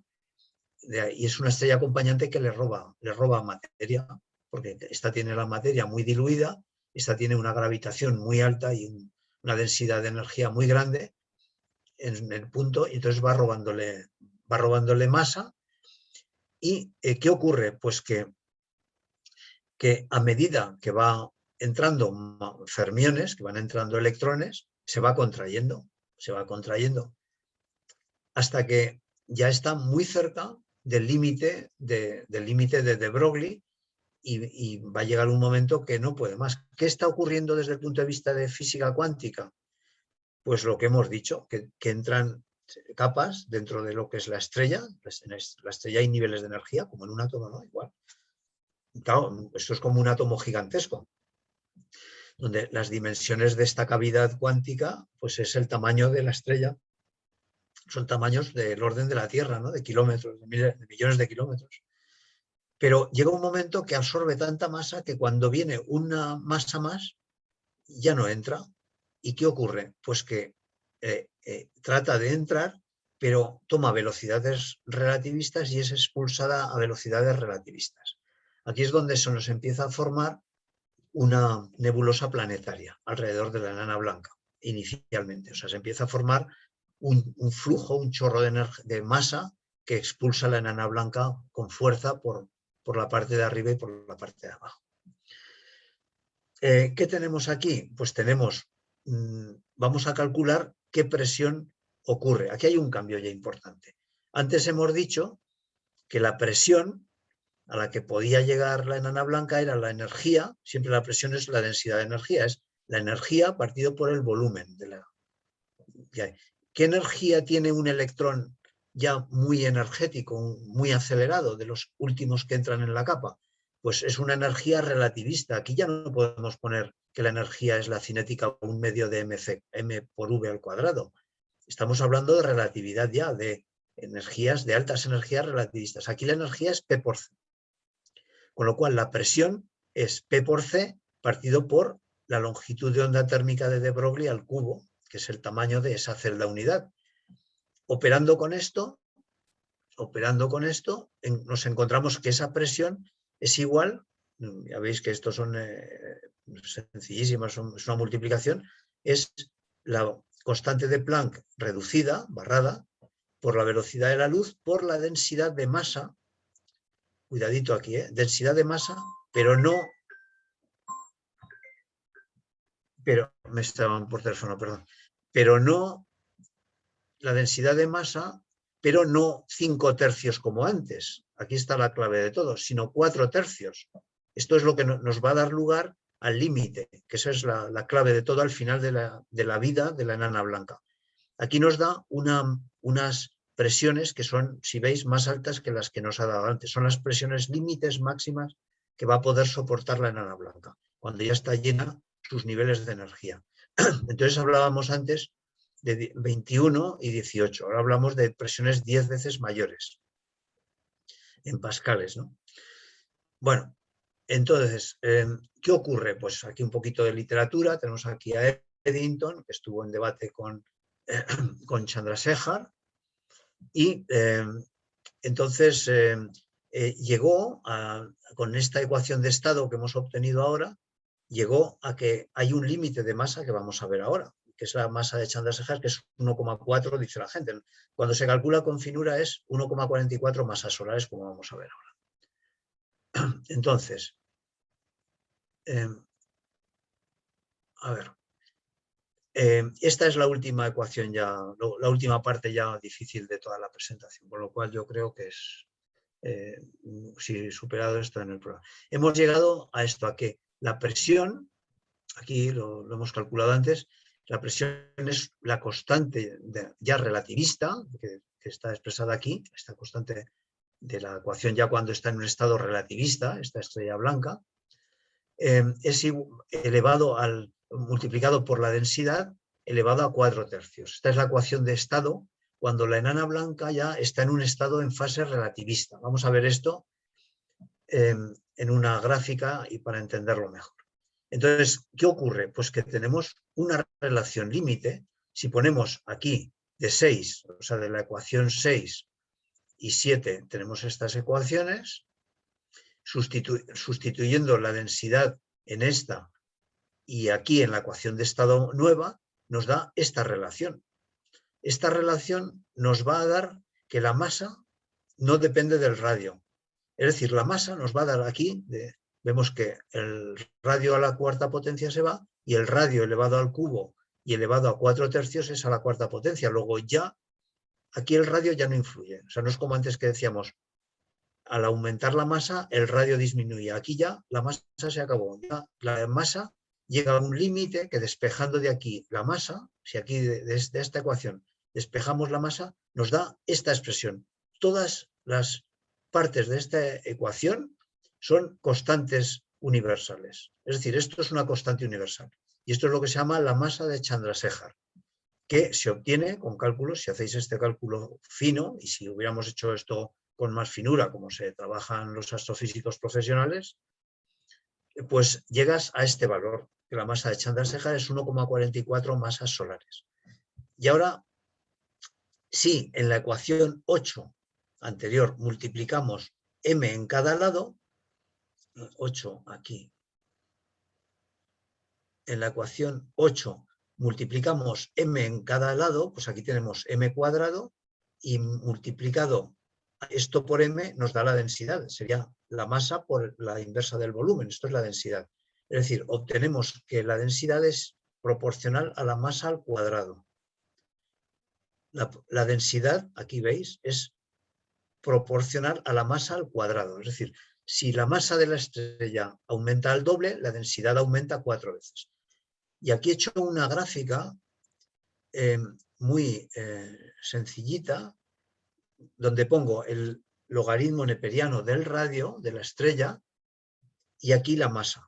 y es una estrella acompañante que le roba materia, porque esta tiene la materia muy diluida, esta tiene una gravitación muy alta y una densidad de energía muy grande en el punto, y entonces va robándole masa. ¿Y qué ocurre? Pues que a medida que va entrando fermiones, que van entrando electrones, se va contrayendo, hasta que ya está muy cerca del límite de de Broglie, y va a llegar un momento que no puede más. ¿Qué está ocurriendo desde el punto de vista de física cuántica? Pues lo que hemos dicho, que entran capas dentro de lo que es la estrella. En la estrella hay niveles de energía, como en un átomo, ¿no? Igual. Claro, esto es como un átomo gigantesco, donde las dimensiones de esta cavidad cuántica pues es el tamaño de la estrella. Son tamaños del orden de la Tierra, ¿no? De kilómetros, de millones de kilómetros. Pero llega un momento que absorbe tanta masa que cuando viene una masa más, ya no entra. ¿Y qué ocurre? Pues que trata de entrar, pero toma velocidades relativistas y es expulsada a velocidades relativistas. Aquí es donde se nos empieza a formar una nebulosa planetaria alrededor de la enana blanca, inicialmente. O sea, se empieza a formar un flujo, un chorro de masa que expulsa la enana blanca con fuerza por la parte de arriba y por la parte de abajo. ¿Qué tenemos aquí? Pues vamos a calcular qué presión ocurre. Aquí hay un cambio ya importante. Antes hemos dicho que la presión a la que podía llegar la enana blanca era la energía. Siempre la presión es la densidad de energía, es la energía partido por el volumen. ¿Qué energía tiene un electrón ya muy energético, muy acelerado, de los últimos que entran en la capa? Pues es una energía relativista. Aquí ya no podemos poner que la energía es la cinética un medio de m por v al cuadrado. Estamos hablando de relatividad ya, de energías, de altas energías relativistas. Aquí la energía es P por C. Con lo cual la presión es P por C partido por la longitud de onda térmica de de Broglie al cubo, que es el tamaño de esa celda unidad. Operando con esto, nos encontramos que esa presión es igual, ya veis que estos son sencillísimas, es una multiplicación, es la constante de Planck reducida, barrada, por la velocidad de la luz, por la densidad de masa, cuidadito aquí, densidad de masa, me estaban por teléfono, perdón, pero no la densidad de masa, pero no 5 tercios como antes. Aquí está la clave de todo, sino 4 tercios. Esto es lo que nos va a dar lugar al límite, que esa es la clave de todo al final de la vida de la enana blanca. Aquí nos da unas presiones que son, si veis, más altas que las que nos ha dado antes. Son las presiones límites máximas que va a poder soportar la enana blanca, cuando ya está llena sus niveles de energía. Entonces hablábamos antes de 21 y 18. Ahora hablamos de presiones 10 veces mayores en pascales, ¿no? Bueno, entonces, ¿qué ocurre? Pues aquí un poquito de literatura. Tenemos aquí a Eddington, que estuvo en debate con Chandrasekhar, y entonces llegó con esta ecuación de estado que hemos obtenido ahora, llegó a que hay un límite de masa que vamos a ver ahora, que es la masa de Chandrasekhar, que es 1,4, dice la gente. Cuando se calcula con finura es 1,44 masas solares, como vamos a ver ahora. Entonces, a ver, esta es la última ecuación ya, la última parte ya difícil de toda la presentación, con lo cual yo creo que es, si superado esto en el programa. Hemos llegado a esto, a que la presión, aquí lo hemos calculado antes, la presión es la constante ya relativista, que está expresada aquí, esta constante de la ecuación ya cuando está en un estado relativista, esta estrella blanca, es multiplicado por la densidad elevado a 4/3. Esta es la ecuación de estado cuando la enana blanca ya está en un estado en fase relativista. Vamos a ver esto en una gráfica y para entenderlo mejor. Entonces, ¿qué ocurre? Pues que tenemos una relación límite. Si ponemos aquí de 6, o sea, de la ecuación 6 y 7, tenemos estas ecuaciones, sustituyendo la densidad en esta y aquí en la ecuación de estado nueva, nos da esta relación. Esta relación nos va a dar que la masa no depende del radio. Es decir, la masa nos va a dar aquí, vemos que el radio a la cuarta potencia se va y el radio elevado al cubo y elevado a 4/3 es a la cuarta potencia. Luego ya, aquí el radio ya no influye. O sea, no es como antes que decíamos, al aumentar la masa, el radio disminuye. Aquí ya la masa se acabó. Ya la masa llega a un límite que despejando de aquí la masa, si aquí de esta ecuación despejamos la masa, nos da esta expresión. Todas las partes de esta ecuación son constantes universales. Es decir, esto es una constante universal. Y esto es lo que se llama la masa de Chandrasekhar, que se obtiene con cálculos, si hacéis este cálculo fino, y si hubiéramos hecho esto con más finura, como se trabajan los astrofísicos profesionales, pues llegas a este valor, que la masa de Chandrasekhar es 1,44 masas solares. Y ahora, si en la ecuación 8 anterior multiplicamos m en cada lado, 8 aquí, en la ecuación 8 multiplicamos m en cada lado, pues aquí tenemos m cuadrado y multiplicado esto por m nos da la densidad, sería la masa por la inversa del volumen, esto es la densidad. Es decir, obtenemos que la densidad es proporcional a la masa al cuadrado. La densidad, aquí veis, es proporcional a la masa al cuadrado. Es decir, si la masa de la estrella aumenta al doble, la densidad aumenta 4 veces. Y aquí he hecho una gráfica muy sencillita, donde pongo el logaritmo neperiano del radio de la estrella y aquí la masa.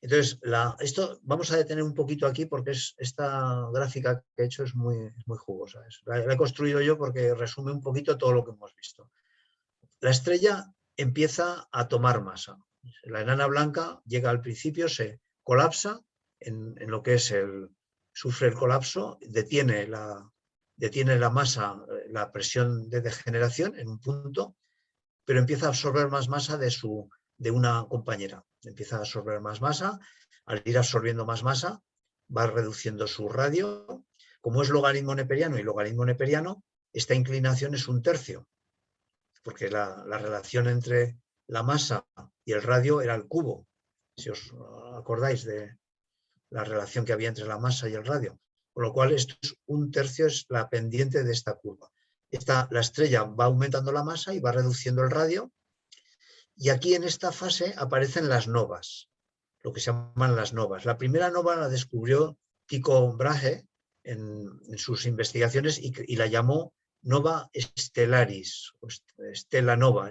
Entonces, esto vamos a detener un poquito aquí porque esta gráfica que he hecho es muy jugosa. La he construido yo porque resume un poquito todo lo que hemos visto. La estrella empieza a tomar masa. La enana blanca llega al principio, se colapsa en lo que es sufre el colapso, detiene la masa, la presión de degeneración en un punto, pero empieza a absorber más masa de una compañera. Empieza a absorber más masa, al ir absorbiendo más masa va reduciendo su radio. Como es logaritmo neperiano y logaritmo neperiano, esta inclinación es 1/3, porque la relación entre la masa y el radio era el cubo, si os acordáis de la relación que había entre la masa y el radio. Con lo cual, esto es 1/3, es la pendiente de esta curva. La estrella va aumentando la masa y va reduciendo el radio. Y aquí en esta fase aparecen las novas, lo que se llaman las novas. La primera nova la descubrió Tycho Brahe en sus investigaciones y la llamó nova stellaris, o stella nova,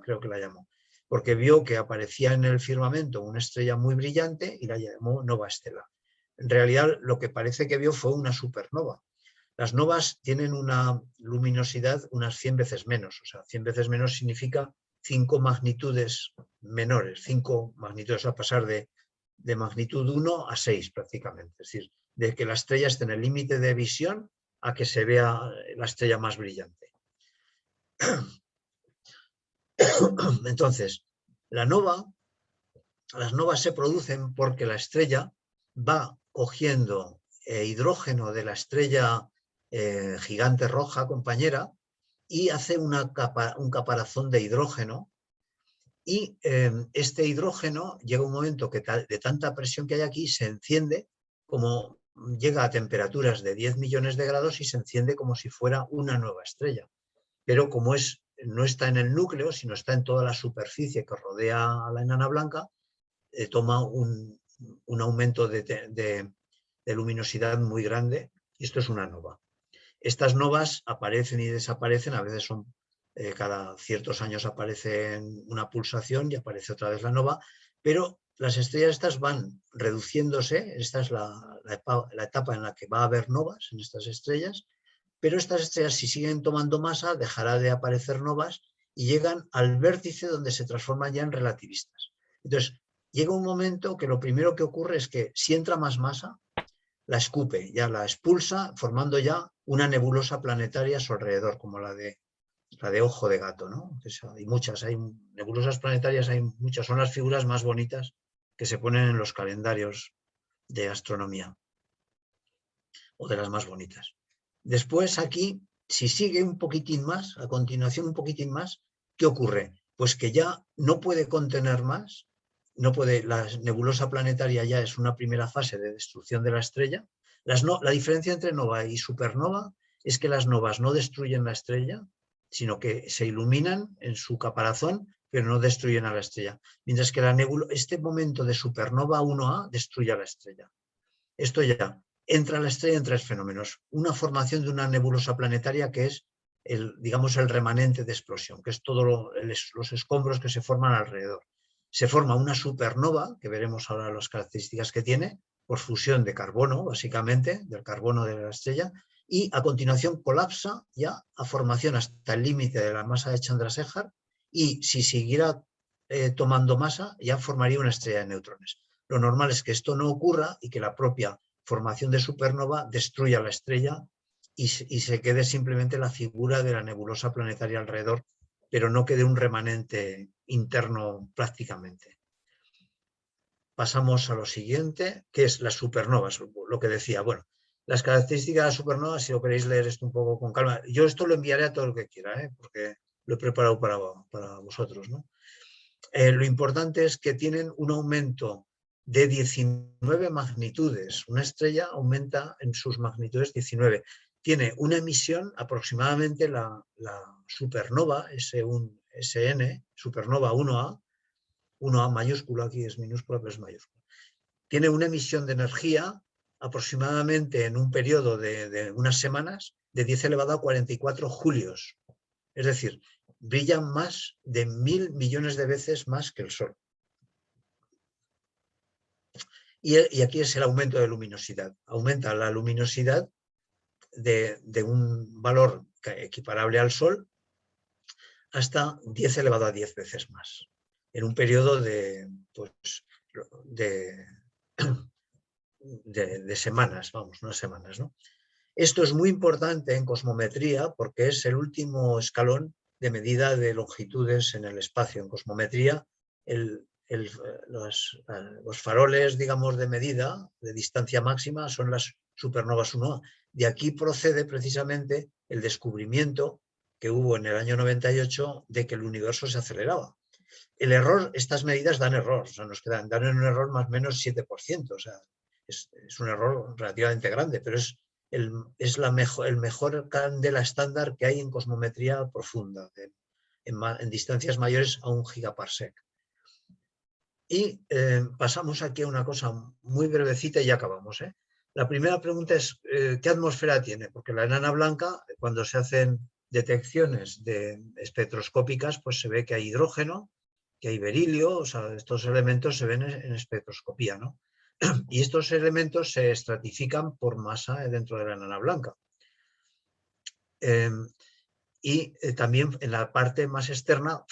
creo que la llamó, porque vio que aparecía en el firmamento una estrella muy brillante y la llamó nova stella. En realidad, lo que parece que vio fue una supernova. Las novas tienen una luminosidad unas 100 veces menos, o sea, 100 veces menos significa 5 magnitudes menores, 5 magnitudes a pasar de magnitud 1 a 6 prácticamente, es decir, de que la estrella esté en el límite de visión a que se vea la estrella más brillante. Entonces, las novas se producen porque la estrella va cogiendo hidrógeno de la estrella gigante roja compañera y hace un caparazón de hidrógeno y este hidrógeno llega un momento que de tanta presión que hay aquí se enciende, como llega a temperaturas de 10 millones de grados y se enciende como si fuera una nueva estrella. Pero como no está en el núcleo, sino está en toda la superficie que rodea a la enana blanca, toma un aumento de luminosidad muy grande y esto es una nova. Estas novas aparecen y desaparecen, a veces son cada ciertos años aparece una pulsación y aparece otra vez la nova, pero las estrellas estas van reduciéndose, esta es la etapa en la que va a haber novas en estas estrellas, pero estas estrellas, si siguen tomando masa, dejará de aparecer novas y llegan al vértice donde se transforman ya en relativistas. Entonces, llega un momento que lo primero que ocurre es que si entra más masa, la escupe, ya la expulsa, formando ya una nebulosa planetaria a su alrededor, como la de ojo de gato, ¿no? Hay muchas, hay nebulosas planetarias, hay muchas, son las figuras más bonitas que se ponen en los calendarios de astronomía, o de las más bonitas. Después aquí, si sigue un poquitín más, a continuación un poquitín más, ¿qué ocurre? Pues que ya no puede contener más, no puede, la nebulosa planetaria ya es una primera fase de destrucción de la estrella. La diferencia entre nova y supernova es que las novas no destruyen la estrella, sino que se iluminan en su caparazón, pero no destruyen a la estrella. Mientras que este momento de supernova 1A destruye a la estrella. Esto ya entra la estrella en tres fenómenos. Una formación de una nebulosa planetaria que es digamos, el remanente de explosión, que es todos los escombros que se forman alrededor. Se forma una supernova, que veremos ahora las características que tiene, por fusión de carbono, básicamente, del carbono de la estrella, y a continuación colapsa ya a formación hasta el límite de la masa de Chandrasekhar, y si siguiera tomando masa, ya formaría una estrella de neutrones. Lo normal es que esto no ocurra y que la propia formación de supernova destruya la estrella y se quede simplemente la figura de la nebulosa planetaria alrededor, pero no quede un remanente interno prácticamente. Pasamos a lo siguiente, que es las supernovas, lo que decía. Bueno, las características de las supernovas, si lo queréis leer esto un poco con calma. Yo esto lo enviaré a todo el que quiera, porque lo he preparado para vosotros, ¿no? Lo importante es que tienen un aumento de 19 magnitudes. Una estrella aumenta en sus magnitudes 19. Tiene una emisión aproximadamente la supernova SN, supernova 1A mayúscula, aquí es minúscula, pero es mayúscula. Tiene una emisión de energía aproximadamente en un periodo de unas semanas de 10 elevado a 44 julios. Es decir, brillan más de 1000 millones de veces más que el Sol. Y aquí es el aumento de luminosidad. Aumenta la luminosidad de un valor equiparable al Sol hasta 10 elevado a 10 veces más, en un periodo de semanas, vamos, unas semanas, ¿no? Esto es muy importante en cosmometría porque es el último escalón de medida de longitudes en el espacio. En cosmometría, los faroles, digamos, de medida, de distancia máxima, son las supernovas 1A. De aquí procede precisamente el descubrimiento que hubo en el año 98 de que el universo se aceleraba. El error, estas medidas dan error, o sea, dan un error más o menos 7%, o sea, es un error relativamente grande, pero es el mejor candela estándar que hay en cosmometría profunda, en distancias mayores a 1 gigaparsec. Y pasamos aquí a una cosa muy brevecita y ya acabamos. La primera pregunta es, ¿qué atmósfera tiene? Porque la enana blanca, cuando se hacen detecciones espectroscópicas, pues se ve que hay hidrógeno, que hay berilio, o sea, estos elementos se ven en espectroscopía, ¿no? Y estos elementos se estratifican por masa dentro de la enana blanca. Y también en la parte más externa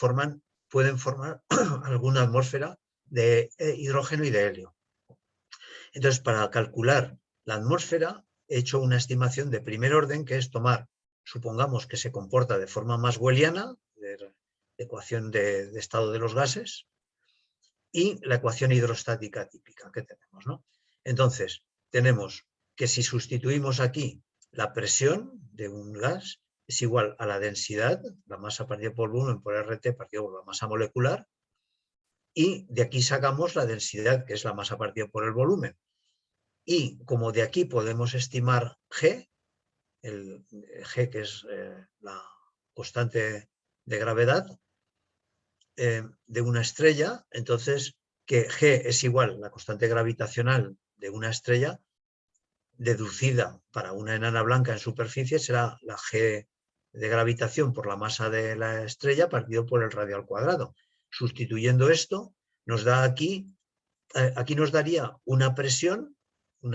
pueden formar alguna atmósfera de hidrógeno y de helio. Entonces, para calcular la atmósfera, he hecho una estimación de primer orden, que es tomar, supongamos que se comporta de forma más weyliana, de ecuación de estado de los gases, y la ecuación hidrostática típica que tenemos, ¿no? Entonces, tenemos que si sustituimos aquí la presión de un gas es igual a la densidad, la masa partida por volumen por RT partido por la masa molecular, y de aquí sacamos la densidad, que es la masa partida por el volumen. Y como de aquí podemos estimar G, el G que es la constante de gravedad de una estrella, entonces que G es igual a la constante gravitacional de una estrella, deducida para una enana blanca en superficie, será la G de gravitación por la masa de la estrella partido por el radio al cuadrado. Sustituyendo esto, nos da aquí aquí nos daría una presión en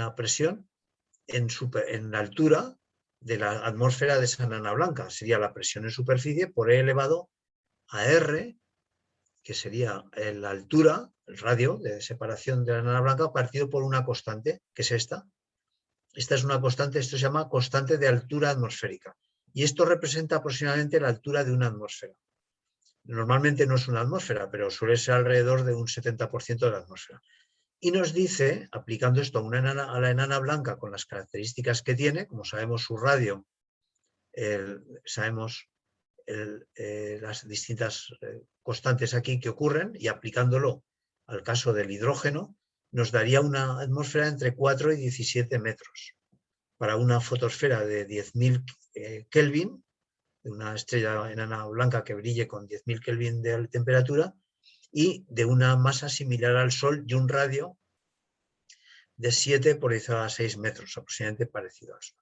la altura de la atmósfera de esa enana blanca. Sería la presión en superficie por E elevado a R, que sería la altura, el radio de separación de la enana blanca, partido por una constante, que es esta. Esta es una constante, esto se llama constante de altura atmosférica. Y esto representa aproximadamente la altura de una atmósfera. Normalmente no es una atmósfera, pero suele ser alrededor de un 70% de la atmósfera. Y nos dice, aplicando esto a la enana blanca con las características que tiene, como sabemos su radio, sabemos las distintas constantes aquí que ocurren, y aplicándolo al caso del hidrógeno, nos daría una atmósfera entre 4 y 17 metros. Para una fotosfera de 10.000 Kelvin, de una estrella enana blanca que brille con 10.000 Kelvin de temperatura, y de una masa similar al Sol y un radio de 7 por 10 a 6 metros, aproximadamente parecido al Sol.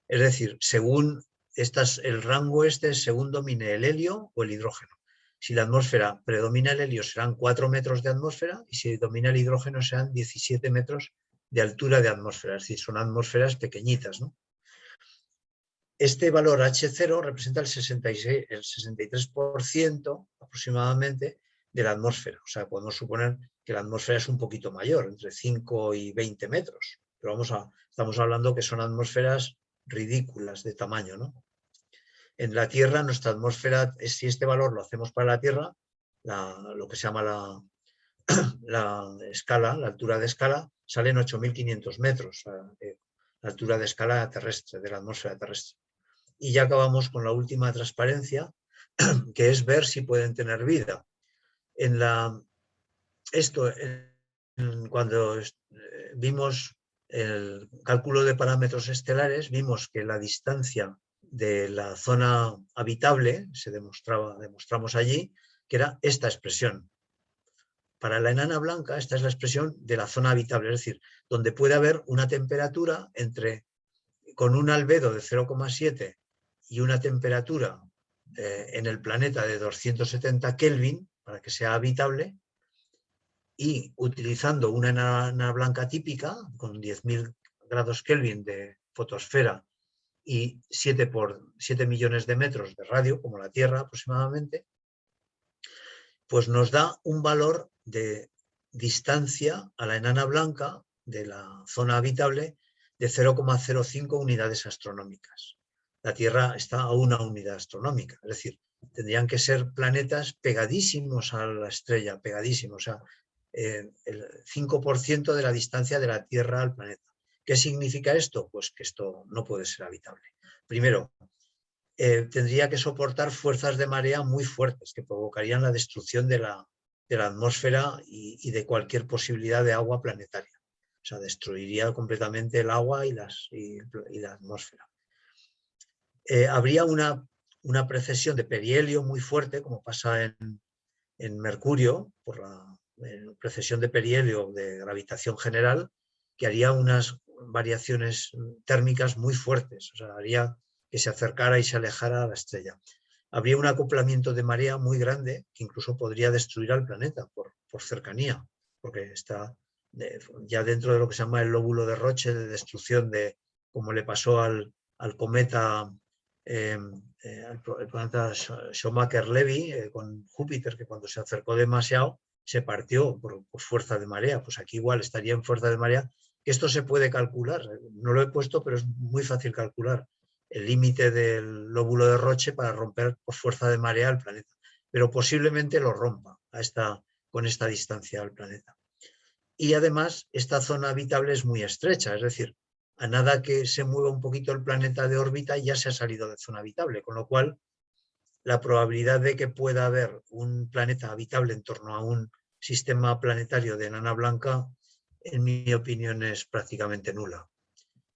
Es decir, según el rango según domine el helio o el hidrógeno. Si la atmósfera predomina el helio serán 4 metros de atmósfera, y si domina el hidrógeno serán 17 metros de altura de atmósfera, es decir, son atmósferas pequeñitas, ¿no? Este valor H0 representa el 63% aproximadamente de la atmósfera. O sea, podemos suponer que la atmósfera es un poquito mayor, entre 5 y 20 metros. Pero estamos hablando que son atmósferas ridículas de tamaño, ¿no? En la Tierra, nuestra atmósfera, si este valor lo hacemos para la Tierra, lo que se llama la escala, la altura de escala, sale en 8.500 metros, la altura de escala terrestre, de la atmósfera terrestre. Y ya acabamos con la última transparencia, que es ver si pueden tener vida. Cuando vimos el cálculo de parámetros estelares, vimos que la distancia de la zona habitable, demostramos allí, que era esta expresión. Para la enana blanca, esta es la expresión de la zona habitable, es decir, donde puede haber una temperatura con un albedo de 0,7 y una temperatura en el planeta de 270 Kelvin, para que sea habitable, y utilizando una enana blanca típica, con 10.000 grados Kelvin de fotosfera y 7 millones de metros de radio, como la Tierra aproximadamente, pues nos da un valor de distancia a la enana blanca de la zona habitable de 0,05 unidades astronómicas. La Tierra está a una unidad astronómica, es decir, tendrían que ser planetas pegadísimos a la estrella, pegadísimos, o sea, el 5% de la distancia de la Tierra al planeta. ¿Qué significa esto? Pues que esto no puede ser habitable. Primero, tendría que soportar fuerzas de marea muy fuertes que provocarían la destrucción de la atmósfera y de cualquier posibilidad de agua planetaria. O sea, destruiría completamente el agua y la atmósfera. Habría una precesión de perihelio muy fuerte, como pasa en Mercurio, por la precesión de perihelio de gravitación general, que haría unas variaciones térmicas muy fuertes. O sea, haría que se acercara y se alejara a la estrella. Habría un acoplamiento de marea muy grande que incluso podría destruir al planeta por cercanía, porque está ya dentro de lo que se llama el lóbulo de Roche de destrucción, como le pasó al cometa, el planeta Shoemaker-Levy con Júpiter, que cuando se acercó demasiado se partió por fuerza de marea. Pues aquí igual estaría en fuerza de marea, que esto se puede calcular. No lo he puesto, pero es muy fácil calcular el límite del lóbulo de Roche para romper por fuerza de marea al planeta. Pero posiblemente lo rompa con esta distancia al planeta. Y además, esta zona habitable es muy estrecha, es decir, a nada que se mueva un poquito el planeta de órbita ya se ha salido de zona habitable, con lo cual la probabilidad de que pueda haber un planeta habitable en torno a un sistema planetario de enana blanca, en mi opinión, es prácticamente nula.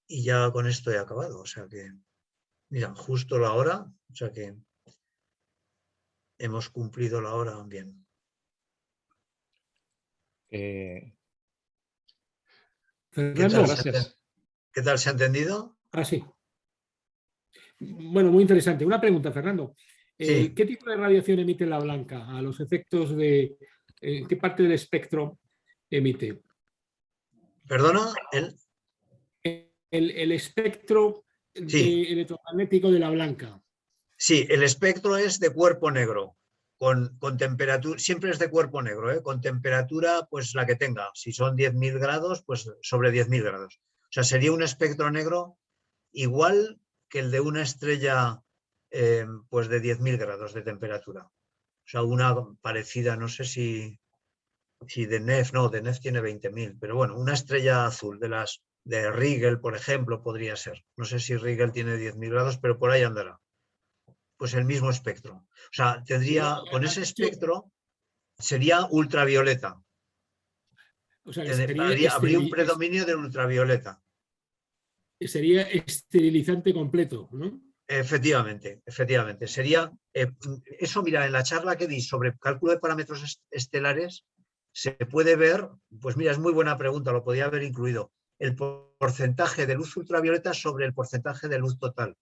Y ya con esto he acabado, o sea que, mira, justo la hora, o sea que hemos cumplido la hora bien. Fernando, gracias. ¿Qué tal se ha entendido? Sí. Bueno, muy interesante. Una pregunta, Fernando. Sí. ¿Qué tipo de radiación emite la blanca a los efectos de qué parte del espectro emite? ¿Perdona? El espectro Sí. electromagnético de la blanca. Sí, el espectro es de cuerpo negro, con temperatura, siempre es de cuerpo negro, ¿eh? Con temperatura, pues la que tenga. Si son 10.000 grados, pues sobre 10.000 grados. O sea, sería un espectro negro igual que el de una estrella, pues de 10.000 grados de temperatura. O sea, una parecida, no sé si de NEF, no, de NEF tiene 20.000, pero bueno, una estrella azul de las de Rigel, por ejemplo, podría ser. No sé si Rigel tiene 10.000 grados, pero por ahí andará. Pues el mismo espectro. O sea, tendría, con ese espectro, sería ultravioleta. O sea, que sería, Habría un predominio del ultravioleta. sería esterilizante completo, ¿no? Efectivamente, efectivamente. Sería, eso, mira, en la charla que di sobre cálculo de parámetros estelares, se puede ver, pues mira, es muy buena pregunta, lo podía haber incluido, el porcentaje de luz ultravioleta sobre el porcentaje de luz total.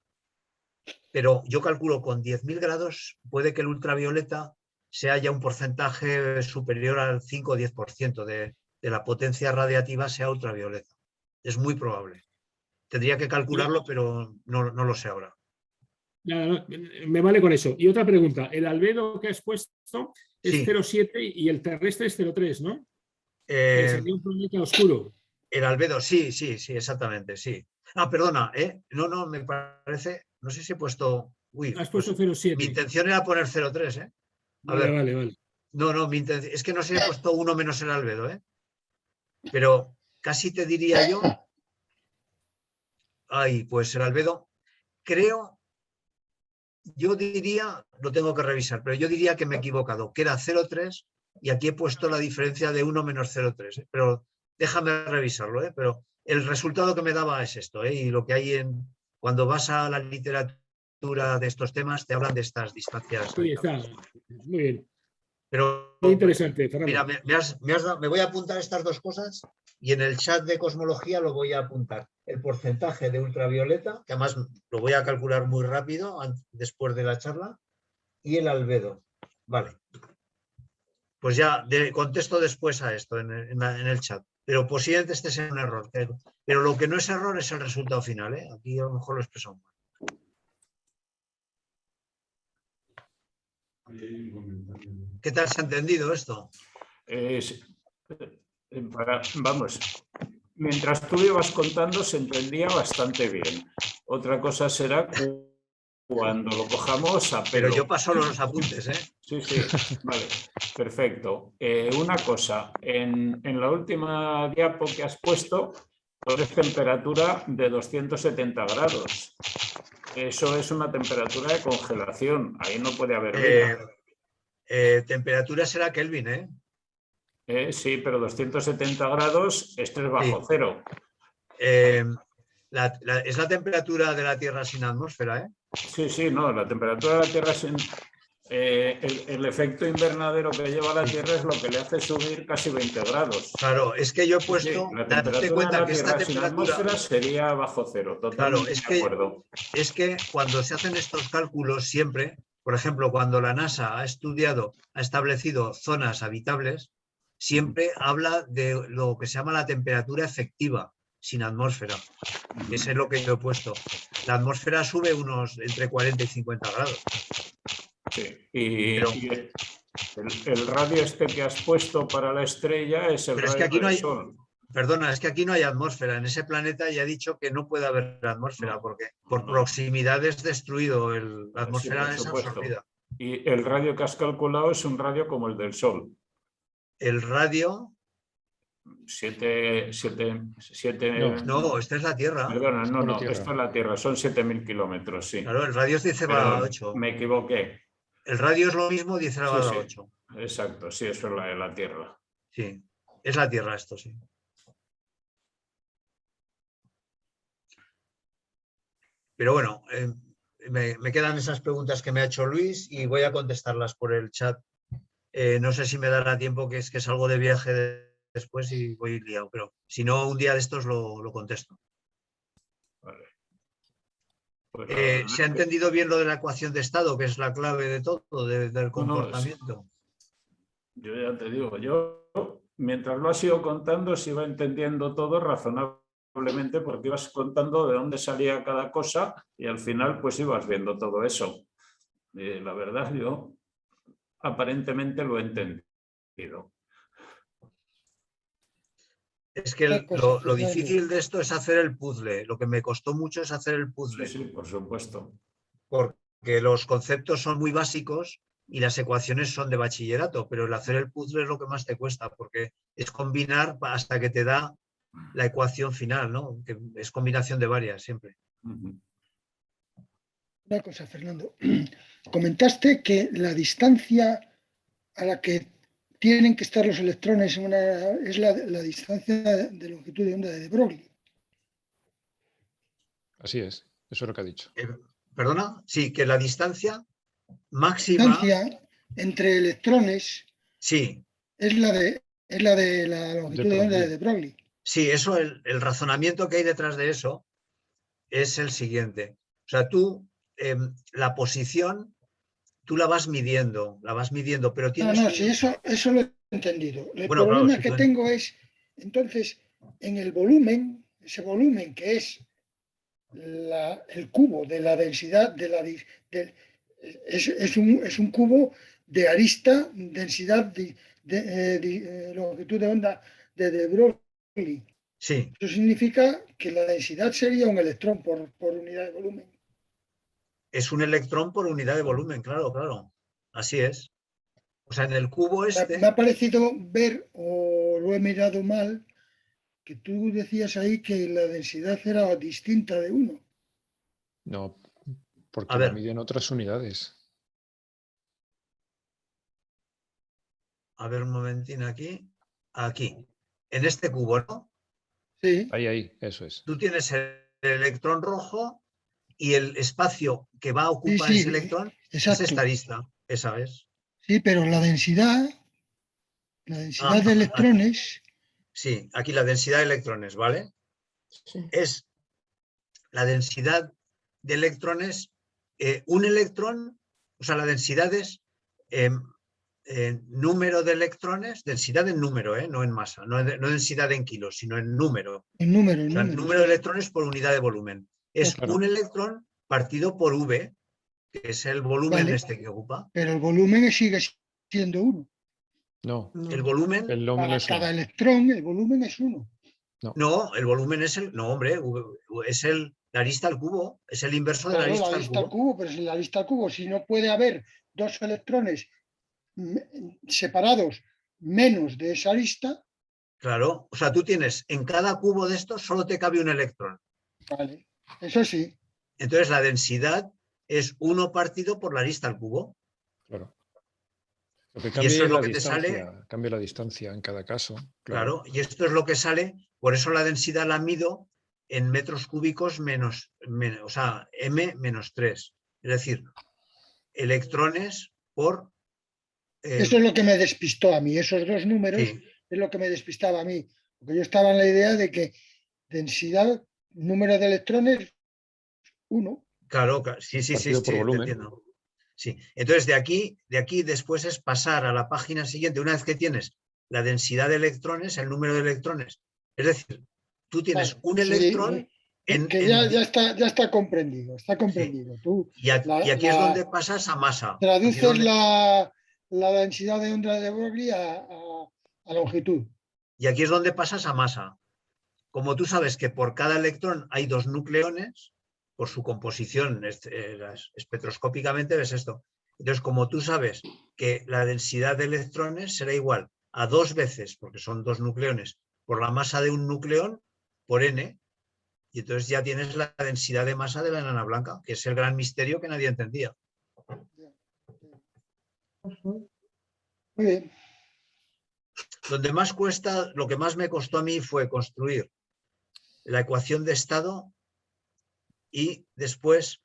Pero yo calculo con 10.000 grados puede que el ultravioleta sea ya un porcentaje superior al 5 o 10% de la potencia radiativa sea ultravioleta. Es muy probable. Tendría que calcularlo, pero no lo sé ahora. Nada, me vale con eso. Y otra pregunta, el albedo que has puesto es Sí. 0,7 y el terrestre es 0,3, ¿no? Sería un planeta oscuro. El albedo, sí, exactamente, sí. Ah, perdona, no, me parece, no sé si he puesto, Has pues puesto mi 0,7. intención era poner 0,3, A Vale, ver, vale. no, mi intención, es que no sé si he puesto 1 menos el albedo, pero casi te diría yo, pues el albedo, creo, yo diría, lo tengo que revisar, pero yo diría que me he equivocado, que era 0,3 y aquí he puesto la diferencia de 1 menos 0,3, pero déjame revisarlo, pero el resultado que me daba es esto, y lo que hay cuando vas a la literatura de estos temas te hablan de estas distancias. Sí, está. Muy bien. Pero Muy interesante, mira, Fernando. me voy a apuntar estas dos cosas y en el chat de cosmología lo voy a apuntar. El porcentaje de ultravioleta, que además lo voy a calcular muy rápido después de la charla, y el albedo. Vale. Pues ya contesto después a esto en el chat. Pero posiblemente este sea un error. Pero lo que no es error es el resultado final. Aquí a lo mejor lo expreso mal. ¿Qué tal se ha entendido esto? Vamos, mientras tú ibas contando se entendía bastante bien. Otra cosa será cuando lo cojamos a pelo. Pero yo paso los apuntes, Sí, vale, perfecto. Una cosa, en la última diapo que has puesto, pones temperatura de 270 grados. Eso es una temperatura de congelación, ahí no puede haber vida. Temperatura será Kelvin, Sí, pero 270 grados, esto es bajo cero. Es la temperatura de la Tierra sin atmósfera, Sí, no, la temperatura de la Tierra sin... el efecto invernadero que lleva la Tierra es lo que le hace subir casi 20 grados. Claro, es que yo he puesto... La temperatura de la Tierra sin atmósfera sería bajo cero, totalmente de acuerdo. Es que cuando se hacen estos cálculos siempre, por ejemplo, cuando la NASA ha establecido zonas habitables, siempre habla de lo que se llama la temperatura efectiva, sin atmósfera. Eso es lo que yo he puesto. La atmósfera sube entre 40 y 50 grados. Sí, y el radio este que has puesto para la estrella es el radio del Sol. Perdona, es que aquí no hay atmósfera. En ese planeta ya he dicho que no puede haber atmósfera porque por proximidad es destruido. La atmósfera es absorbida. Y el radio que has calculado es un radio como el del Sol. El radio... 7... No, esta es la Tierra. Perdona, no, esto es la Tierra, son 7.000 kilómetros, sí. Claro, el radio es 10 elevado a 8. Me equivoqué. El radio es lo mismo, 10 elevado a 8. Exacto, sí, eso es la Tierra. Sí, es la Tierra esto, sí. Pero bueno, me quedan esas preguntas que me ha hecho Luis y voy a contestarlas por el chat. No sé si me dará tiempo, que salgo de viaje después y voy liado, pero si no, un día de estos lo contesto. Vale. Pues ¿se ha entendido bien lo de la ecuación de estado, que es la clave de todo, del comportamiento? Yo ya te digo, yo mientras lo has ido contando se iba entendiendo todo razonablemente porque ibas contando de dónde salía cada cosa y al final pues ibas viendo todo eso. La verdad yo aparentemente lo he entendido. Es que lo difícil de esto es hacer el puzzle. Lo que me costó mucho es hacer el puzzle. Sí, por supuesto. Porque los conceptos son muy básicos y las ecuaciones son de bachillerato, pero el hacer el puzzle es lo que más te cuesta, porque es combinar hasta que te da la ecuación final, ¿no? Que es combinación de varias siempre. Una cosa, Fernando. Comentaste que la distancia a la que tienen que estar los electrones es la distancia de longitud de onda de de Broglie. Así es, eso es lo que ha dicho. ¿Perdona? Sí, que la distancia máxima... La distancia entre electrones sí, es la de la longitud de onda de de Broglie. Sí, eso, el razonamiento que hay detrás de eso es el siguiente. O sea, tú, la posición, tú la vas midiendo, pero tienes... No, sí, eso lo he entendido. El Bueno, problema claro, que tengo es, entonces, en el volumen, ese volumen que es el cubo de la densidad es un cubo de arista, densidad longitud de onda de Broglie. Sí. Eso significa que la densidad sería un electrón por unidad de volumen. Es un electrón por unidad de volumen, claro, claro. Así es. O sea, en el cubo este... Me ha parecido ver, o lo he mirado mal, que tú decías ahí que la densidad era distinta de 1. No, porque la miden otras unidades. A ver un momentín aquí. Aquí. En este cubo, ¿no? Sí. Ahí, eso es. Tú tienes el electrón rojo y el espacio que va a ocupar ese electrón es esta arista. Esa es. Sí, pero la densidad de electrones... Sí, aquí la densidad de electrones, ¿vale? Sí. Es la densidad de electrones, un electrón, o sea, la densidad es número de electrones, densidad en número, no en masa, no densidad en kilos, sino en número. En número, o sea, número de electrones por unidad de volumen. Es un electrón partido por V, que es el volumen que ocupa. Pero el volumen sigue siendo 1. No. El volumen... Para cada electrón, el volumen es 1. No, el volumen es el... No, hombre, es la arista al cubo, es el inverso de la arista al cubo. Pero es la arista al cubo. Si no puede haber dos electrones separados menos de esa arista... Claro, o sea, tú tienes, en cada cubo de estos solo te cabe un electrón. Vale, eso sí. Entonces la densidad es 1 partido por la arista al cubo. Claro. Lo que cambia, y eso es lo que te sale. Cambia la distancia en cada caso. Claro, y esto es lo que sale, por eso la densidad la mido en metros cúbicos menos, o sea, m menos 3. Es decir, electrones por... Eso es lo que me despistó a mí, esos dos números es lo que me despistaba a mí. Porque yo estaba en la idea de que densidad, número de electrones, 1. Claro, sí, te entiendo. Sí. Entonces, de aquí después es pasar a la página siguiente, una vez que tienes la densidad de electrones, el número de electrones. Es decir, tú tienes un electrón... ya está comprendido, está comprendido. Sí. Tú, y aquí es donde pasas a masa. Traduces la densidad de onda de Broglie a longitud. Y aquí es donde pasas a masa. Como tú sabes que por cada electrón hay 2 nucleones, por su composición espectroscópicamente ves esto. Entonces, como tú sabes que la densidad de electrones será igual a 2 veces, porque son 2 nucleones, por la masa de un nucleón por n, y entonces ya tienes la densidad de masa de la enana blanca, que es el gran misterio que nadie entendía. Muy bien. Donde más cuesta, lo que más me costó a mí fue construir la ecuación de estado y después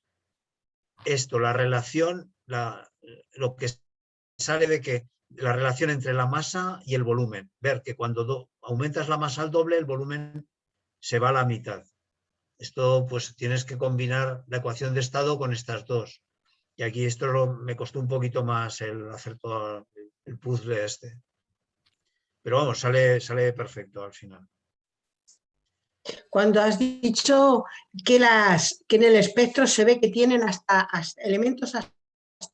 esto, la relación, lo que sale de que la relación entre la masa y el volumen. Ver que cuando aumentas la masa al doble, el volumen se va a la mitad. Esto, pues, tienes que combinar la ecuación de estado con estas dos. Y aquí esto me costó un poquito más el hacer todo el puzzle este. Pero vamos, sale perfecto al final. Cuando has dicho que en el espectro se ve que tienen hasta elementos hasta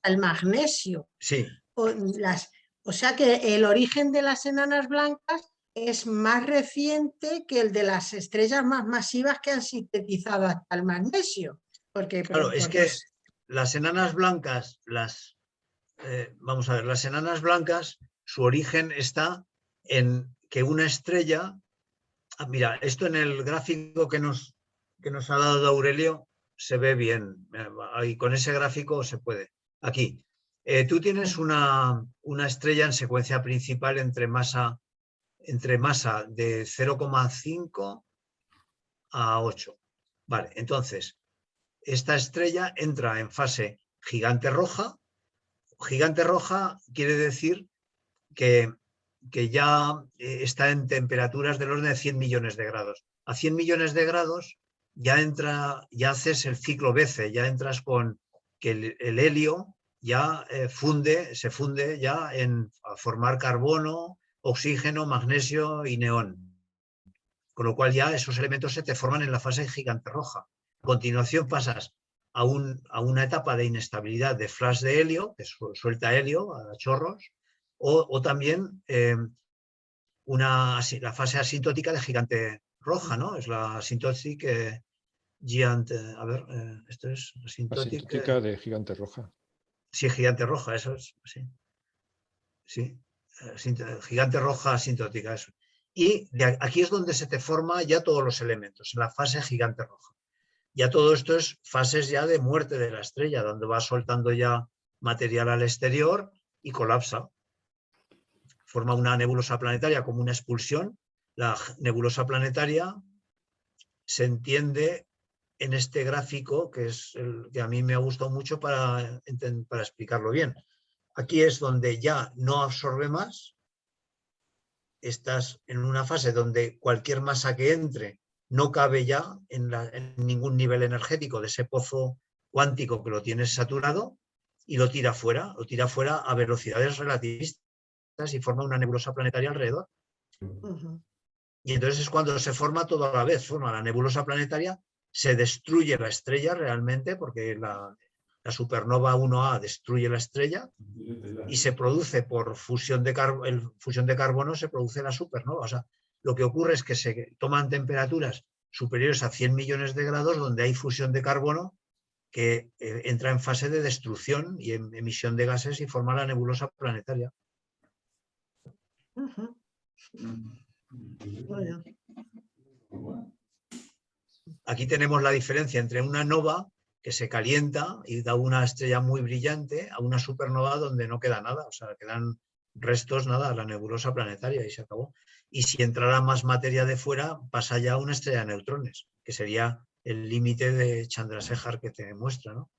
el magnesio. Sí. O sea que el origen de las enanas blancas es más reciente que el de las estrellas más masivas que han sintetizado hasta el magnesio. Porque, claro, es que las enanas blancas, vamos a ver, las enanas blancas, su origen está en que una estrella, mira, esto en el gráfico que nos ha dado Aurelio se ve bien, y con ese gráfico se puede. Aquí, tú tienes una estrella en secuencia principal entre masa de 0,5 a 8. Vale, entonces, esta estrella entra en fase gigante roja. Gigante roja quiere decir que ya está en temperaturas del orden de 100 millones de grados. A 100 millones de grados ya haces el ciclo BC, ya entras con que el helio ya se funde ya a formar carbono, oxígeno, magnesio y neón. Con lo cual ya esos elementos se te forman en la fase gigante roja. A continuación pasas a una etapa de inestabilidad de flash de helio, que suelta helio a chorros, o también la fase asintótica de gigante roja, ¿no? Es la asintótica esto es asintótica de gigante roja. Sí, gigante roja, eso es, sí. Sí, gigante roja asintótica, eso. Y aquí es donde se te forma ya todos los elementos, en la fase gigante roja. Ya todo esto es fases ya de muerte de la estrella, donde va soltando ya material al exterior y colapsa. Forma una nebulosa planetaria como una expulsión. La nebulosa planetaria se entiende en este gráfico, que es el que a mí me ha gustado mucho para explicarlo bien. Aquí es donde ya no absorbe más. Estás en una fase donde cualquier masa que entre no cabe ya en ningún nivel energético de ese pozo cuántico que lo tienes saturado y lo tira fuera a velocidades relativistas y forma una nebulosa planetaria alrededor. Y entonces es cuando se forma todo a la vez, forma la nebulosa planetaria, se destruye la estrella realmente, porque la supernova 1A destruye la estrella y se produce por fusión de carbono, se produce la supernova. O sea, lo que ocurre es que se toman temperaturas superiores a 100 millones de grados donde hay fusión de carbono que entra en fase de destrucción y en emisión de gases y forma la nebulosa planetaria. Aquí tenemos la diferencia entre una nova que se calienta y da una estrella muy brillante a una supernova donde no queda nada, o sea, quedan restos, nada, la nebulosa planetaria y se acabó. Y si entrara más materia de fuera, pasa ya a una estrella de neutrones, que sería el límite de Chandrasekhar que te muestra, ¿no?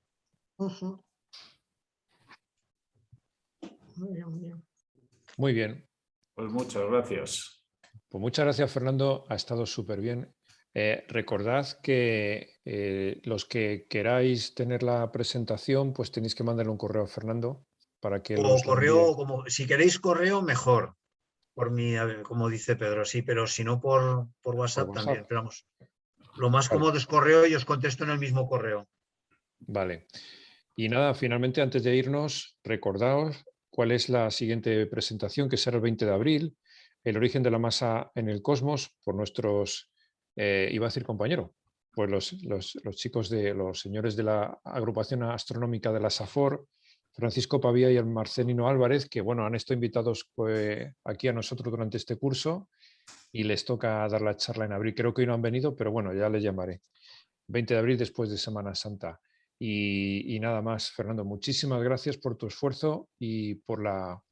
Muy bien. Pues muchas gracias. Pues muchas gracias, Fernando. Ha estado súper bien. Recordad que los que queráis tener la presentación, pues tenéis que mandarle un correo a Fernando para que o correo, si queréis correo, mejor. Por mí, como dice Pedro, sí, pero si no por WhatsApp también. Pero vamos, lo más cómodo es correo y os contesto en el mismo correo. Vale. Y nada, finalmente, antes de irnos, recordaos cuál es la siguiente presentación, que será el 20 de abril, el origen de la masa en el cosmos, por nuestros, iba a decir compañero, pues los chicos los señores de la agrupación astronómica de la SAFOR, Francisco Pavía y el Marcelino Álvarez, que bueno, han estado invitados aquí a nosotros durante este curso y les toca dar la charla en abril. Creo que hoy no han venido, pero bueno, ya les llamaré. 20 de abril después de Semana Santa. Y nada más, Fernando, muchísimas gracias por tu esfuerzo y por la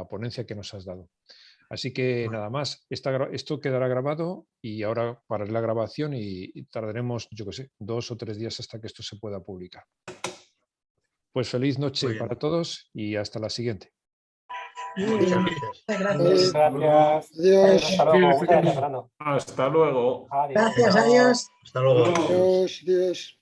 ponencia que nos has dado. Así que nada más, esto quedará grabado y ahora pararé la grabación y tardaremos, yo qué sé, 2 o 3 días hasta que esto se pueda publicar. Pues feliz noche para todos y hasta la siguiente. Muchas Adiós. gracias. Adiós. Hasta luego. Muchas gracias, Fernando. Hasta luego. Adiós. Gracias, adiós. Hasta luego. Adiós. Adiós.